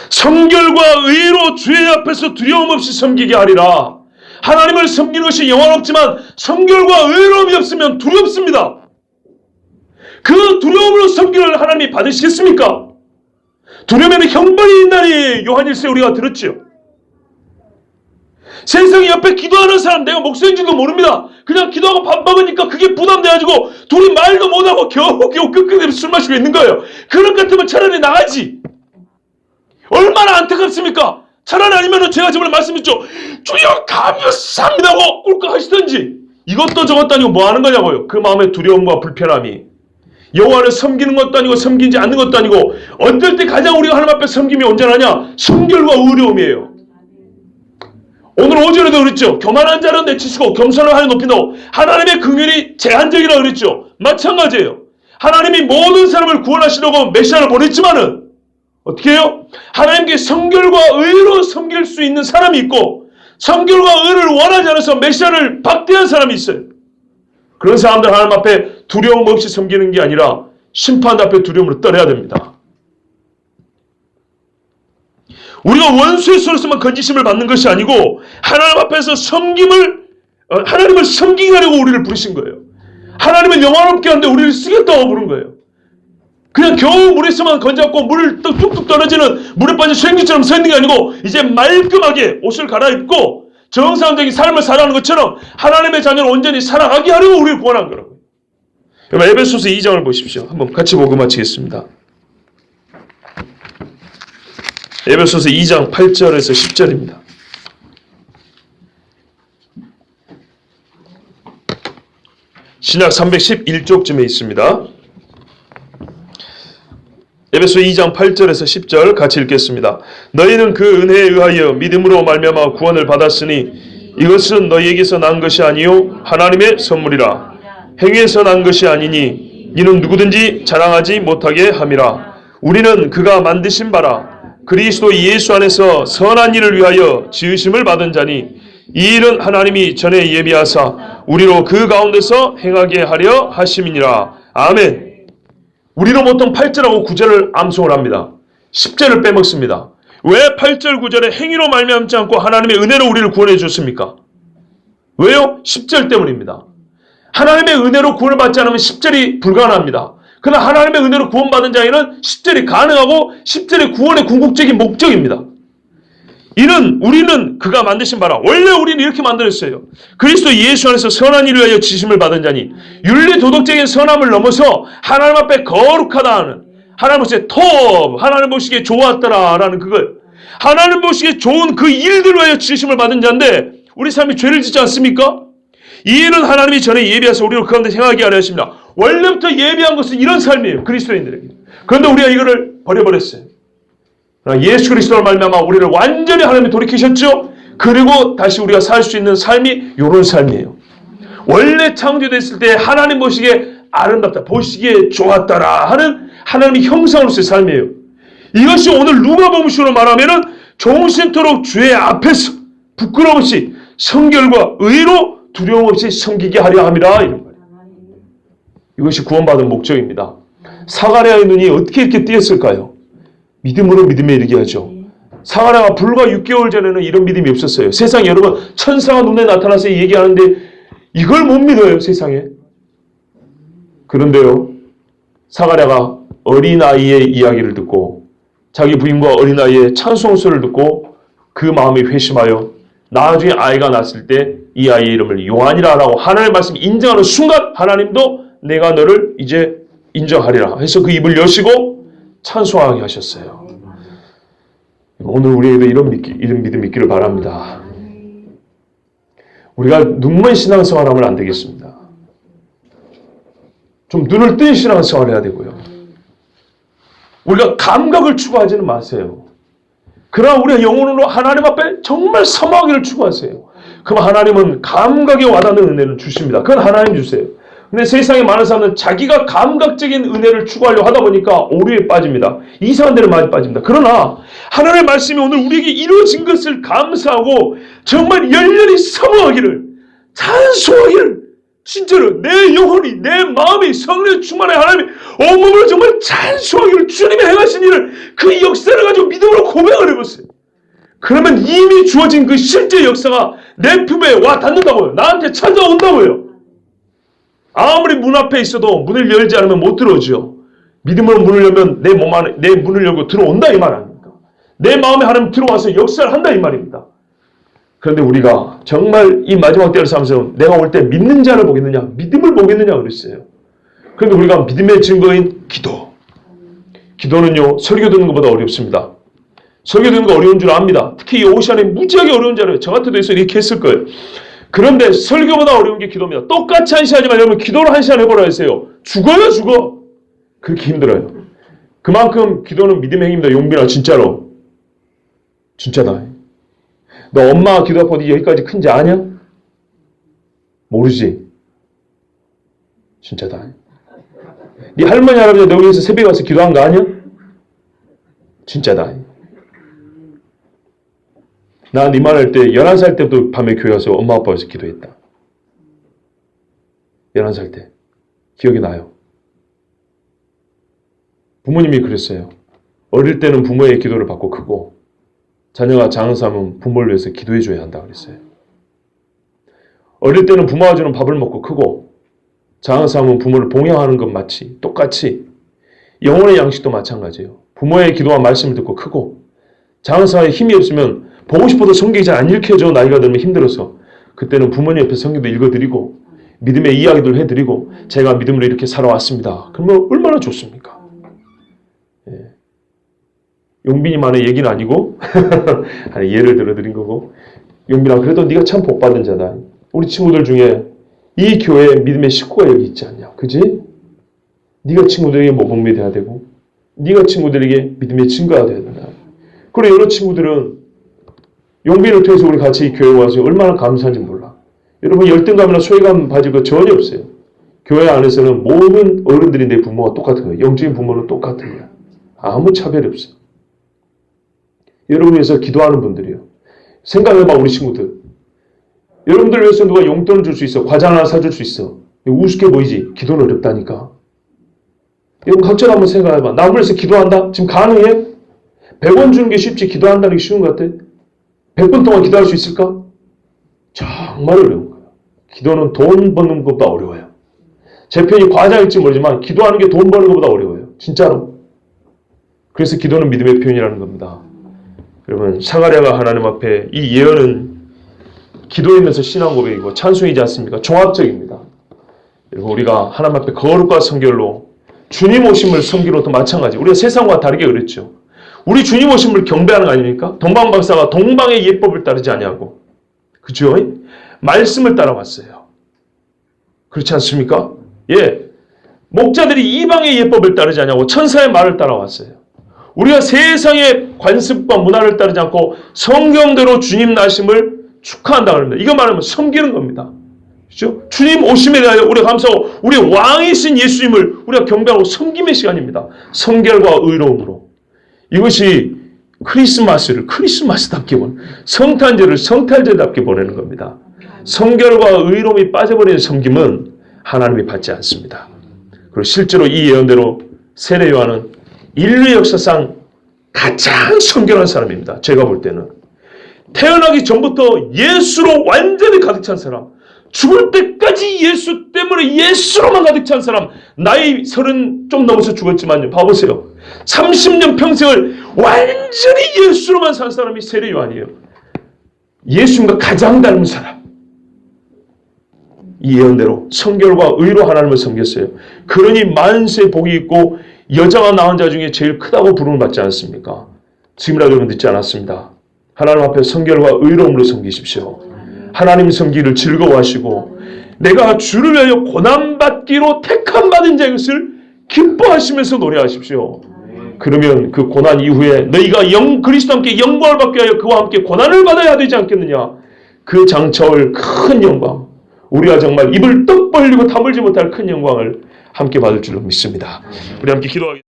성결과 의로 주의 앞에서 두려움 없이 섬기게 하리라. 하나님을 섬기는 것이 영원없지만 성결과 의로움이 없으면 두렵습니다. 그 두려움으로 섬기를 하나님이 받으시겠습니까? 두려움에는 형벌이 있나니 요한일서에 우리가 들었죠. 세상에 옆에 기도하는 사람 내가 목사인지도 모릅니다. 그냥 기도하고 밥 먹으니까 그게 부담돼가지고 둘이 말도 못하고 겨우 끄끄대면서 술 마시고 있는 거예요. 그런 것 같으면 차라리 나가지. 얼마나 안타깝습니까? 차라리 아니면은 제가 정말 말씀했죠. 주여 감사합니다 하고 꿀꺽 하시던지. 이것도 저것도 아니고 뭐 하는 거냐고요. 그 마음의 두려움과 불편함이. 여호와를 섬기는 것도 아니고 섬기지 않는 것도 아니고 어떨 때 가장 우리가 하나님 앞에 섬김이 온전하냐? 성결과 의로움이에요. 오늘 오전에도 그랬죠. 교만한 자는 내치시고 겸손한 하나님 높인다고. 하나님의 긍휼이 제한적이라고 그랬죠. 마찬가지예요. 하나님이 모든 사람을 구원하시려고 메시아를 보냈지만은 어떻게 해요? 하나님께 성결과 의로 섬길 수 있는 사람이 있고 성결과 의를 원하지 않아서 메시아를 박대한 사람이 있어요. 그런 사람들 하나님 앞에 두려움 없이 섬기는 게 아니라 심판 앞에 두려움으로 떨어야 됩니다. 우리가 원수의 손에서만 건지심을 받는 것이 아니고 하나님 앞에서 하나님을 섬기게 하려고 우리를 부르신 거예요. 하나님은 영원롭게 하는데 우리를 쓰겠다고 부른 거예요. 그냥 겨우 물에서만 건졌고 물을 뚝뚝 떨어지는 물에 빠진 수행기처럼 서 있는 게 아니고 이제 말끔하게 옷을 갈아입고 정상적인 삶을 살아가는 것처럼 하나님의 자녀를 온전히 살아가게 하려고 우리를 구원한 거라고요. 여러분 에베소서 2장을 보십시오. 한번 같이 보고 마치겠습니다. 에베소서 2장 8절에서 10절입니다. 신약 311쪽쯤에 있습니다. 에베소 2장 8절에서 10절 같이 읽겠습니다. 너희는 그 은혜에 의하여 믿음으로 말미암아 구원을 받았으니 이것은 너희에게서 난 것이 아니요 하나님의 선물이라. 행위에서 난 것이 아니니 이는 누구든지 자랑하지 못하게 함이라. 우리는 그가 만드신 바라 그리스도 예수 안에서 선한 일을 위하여 지으심을 받은 자니 이 일은 하나님이 전에 예비하사 우리로 그 가운데서 행하게 하려 하심이니라. 아멘. 우리는 보통 8절하고 9절을 암송을 합니다. 10절을 빼먹습니다. 왜 8절 9절에 행위로 말미암지 않고 하나님의 은혜로 우리를 구원해 주셨습니까? 왜요? 10절 때문입니다. 하나님의 은혜로 구원을 받지 않으면 10절이 불가능합니다. 그러나 하나님의 은혜로 구원받은 자에는 10절이 가능하고 10절의 구원의 궁극적인 목적입니다. 이는 우리는 그가 만드신 바라. 원래 우리는 이렇게 만들었어요. 그리스도 예수 안에서 선한 일을 위하여 지심을 받은 자니 윤리 도덕적인 선함을 넘어서 하나님 앞에 거룩하다 하는 하나님 보시기에 톱 하나님 보시기에 좋았더라 라는 그걸 하나님 보시기에 좋은 그 일들을 위하여 지심을 받은 자인데 우리 삶이 죄를 짓지 않습니까? 이 일은 하나님이 전에 예비해서 우리를 그 가운데 행하게 하려 하십니다. 원래부터 예비한 것은 이런 삶이에요. 그리스도인들에게. 그런데 우리가 이거를 버려버렸어요. 예수 그리스도로 말미암아 우리를 완전히 하나님이 돌이키셨죠. 그리고 다시 우리가 살 수 있는 삶이 이런 삶이에요. 원래 창조됐을 때 하나님 보시기에 아름답다, 보시기에 좋았더라 하는 하나님의 형상으로서의 삶이에요. 이것이 오늘 누가복음식으로 말하면은 종신토록 주의 앞에서 부끄러움 없이 성결과 의로 두려움 없이 섬기게 하려 함이라 이런 거예요. 이것이 구원받은 목적입니다. 사가랴의 눈이 어떻게 이렇게 띄었을까요? 믿음으로 믿음에 이르게 하죠. 사가랴가 불과 6개월 전에는 이런 믿음이 없었어요. 세상에 여러분 천사가 눈에 나타나서 얘기하는데 이걸 못 믿어요, 세상에. 그런데요, 사가랴가 어린아이의 이야기를 듣고 자기 부인과 어린아이의 찬송소를 듣고 그 마음이 회심하여 나중에 아이가 낳았을 때 이 아이의 이름을 요한이라 라고 하나님의 말씀을 인정하는 순간 하나님도 내가 너를 이제 인정하리라 해서 그 입을 여시고 찬송하게 하셨어요. 오늘 우리에게도 이런 믿음 있기를 바랍니다. 우리가 눈먼 신앙생활 하면 안 되겠습니다. 좀 눈을 뜬 신앙생활 해야 되고요. 우리가 감각을 추구하지는 마세요. 그러나 우리가 영혼으로 하나님 앞에 정말 사모하기를 추구하세요. 그럼 하나님은 감각에 와닿는 은혜를 주십니다. 그건 하나님 주세요. 근데 세상에 많은 사람은 자기가 감각적인 은혜를 추구하려고 하다 보니까 오류에 빠집니다. 이상한 데를 많이 빠집니다. 그러나 하나님의 말씀이 오늘 우리에게 이루어진 것을 감사하고 정말 열렬히 사모하기를, 찬송하기를, 진짜로 내 영혼이, 내 마음이 성령의 충만해 하나님이 온몸으로 정말 찬송하기를, 주님이 행하신 일을, 그 역사를 가지고 믿음으로 고백을 해보세요. 그러면 이미 주어진 그 실제 역사가 내 품에 와 닿는다고요. 나한테 찾아온다고요. 아무리 문 앞에 있어도 문을 열지 않으면 못 들어오죠. 믿음으로 문을 열면 내 몸 안에, 내 문을 열고 들어온다 이 말 아닙니까? 내 마음에 하나님 들어와서 역사를 한다 이 말입니다. 그런데 우리가 정말 이 마지막 때를 살면서 내가 올 때 믿는 자를 보겠느냐, 믿음을 보겠느냐 그랬어요. 그런데 우리가 믿음의 증거인 기도. 기도는요, 설교 듣는 것보다 어렵습니다. 설교 듣는 거 어려운 줄 압니다. 특히 이 오시안에 무지하게 어려운 자를 저 같아도 해서 이렇게 했을 거예요. 그런데 설교보다 어려운 게 기도입니다. 똑같이 한 시간이지만 여러분 기도를 한 시간 해보라 했어요. 죽어요 죽어. 그렇게 힘들어요. 그만큼 기도는 믿음의 행위입니다. 용빈아 진짜로. 진짜다. 너 엄마가 기도하고 네 여기까지 큰지 아냐? 모르지. 진짜다. 네 할머니 할아버지 너 위해서 새벽에 와서 기도한 거 아냐? 진짜다. 나 네 말 할 때 11살 때부터 밤에 교회 와서 엄마 아빠 와서 기도했다. 11살 때. 기억이 나요. 부모님이 그랬어요. 어릴 때는 부모의 기도를 받고 크고 자녀가 장사하면 부모를 위해서 기도해 줘야 한다 그랬어요. 어릴 때는 부모가 주는 밥을 먹고 크고 장사하면 부모를 봉양하는 것 마치 똑같이 영혼의 양식도 마찬가지예요. 부모의 기도와 말씀을 듣고 크고 장사에 힘이 없으면 보고 싶어도 성경이 잘 안 읽혀져. 나이가 들면 힘들어서 그때는 부모님 옆에 성경도 읽어드리고 믿음의 이야기도 해드리고 제가 믿음으로 이렇게 살아왔습니다. 그러면 얼마나 좋습니까? 예. 용빈이만의 얘기는 아니고 예를 들어드린 거고 용빈아 그래도 네가 참 복받은 자다. 우리 친구들 중에 이 교회에 믿음의 식구가 여기 있지 않냐. 그지? 네가 친구들에게 모범이 돼야 되고 네가 친구들에게 믿음의 증거가 돼야 된다. 그리고 여러 친구들은 용빈을 통해서 우리 같이 이 교회에 와서 얼마나 감사한지 몰라. 여러분 열등감이나 소외감 가질 거 전혀 없어요. 교회 안에서는 모든 어른들이 내 부모가 똑같은 거예요. 영적인 부모는 똑같은 거야. 아무 차별이 없어. 여러분 위해서 기도하는 분들이에요. 생각해봐 우리 친구들. 여러분들 위해서 누가 용돈을 줄 수 있어. 과자 하나 사줄 수 있어. 우습게 보이지? 기도는 어렵다니까. 여러분 각자 한번 생각해봐. 남을 위해서 기도한다? 지금 가능해? 100원 주는 게 쉽지 기도한다는 게 쉬운 것 같아? 100분 동안 기도할 수 있을까? 정말 어려운 거예요. 기도는 돈 버는 것보다 어려워요. 제 편이 과장일지 모르지만 기도하는 게 돈 버는 것보다 어려워요. 진짜로. 그래서 기도는 믿음의 표현이라는 겁니다. 여러분 사가랴가 하나님 앞에 이 예언은 기도이면서 신앙 고백이고 찬송이지 않습니까? 종합적입니다. 그리고 우리가 하나님 앞에 거룩과 성결로 주님 오심을 섬기는 것도 마찬가지. 우리가 세상과 다르게 그랬죠. 우리 주님 오심을 경배하는 거 아닙니까? 동방박사가 동방의 예법을 따르지 아니하고 그죠? 말씀을 따라왔어요. 그렇지 않습니까? 예, 목자들이 이방의 예법을 따르지 아니하고 천사의 말을 따라왔어요. 우리가 세상의 관습과 문화를 따르지 않고 성경대로 주님 나심을 축하한다 그럽니다. 이거 말하면 섬기는 겁니다. 그렇죠? 주님 오심에 대하여 우리가 감사하고 우리 왕이신 예수님을 우리가 경배하고 섬김의 시간입니다. 성결과 의로움으로. 이것이 크리스마스를 크리스마스답게 보는 성탄절을 성탄절답게 보내는 겁니다. 성결과 의로움이 빠져버리는 섬김은 하나님이 받지 않습니다. 그리고 실제로 이 예언대로 세례 요한은 인류 역사상 가장 성결한 사람입니다. 제가 볼 때는 태어나기 전부터 예수로 완전히 가득 찬 사람, 죽을 때까지 예수 때문에 예수로만 가득 찬 사람, 나이 30 좀 넘어서 죽었지만요. 봐보세요. 30년 평생을 완전히 예수로만 산 사람이 세례 요한이에요. 예수님과 가장 닮은 사람. 이 예언대로 성결과 의로 하나님을 섬겼어요. 그러니 만세 복이 있고 여자가 낳은 자 중에 제일 크다고 부름을 받지 않습니까? 지금이라도 여러분 듣지 않았습니다. 하나님 앞에 성결과 의로움으로 섬기십시오. 하나님 섬기기를 즐거워하시고 내가 주를 위하여 고난받기로 택함 받은 자의 것을 기뻐하시면서 노래하십시오. 그러면 그 고난 이후에 너희가 그리스도와 함께 영광을 받기 위하여 그와 함께 고난을 받아야 되지 않겠느냐. 그 장차올 큰 영광, 우리가 정말 입을 떡 벌리고 다물지 못할 큰 영광을 함께 받을 줄로 믿습니다. 우리 함께 기도하겠습니다.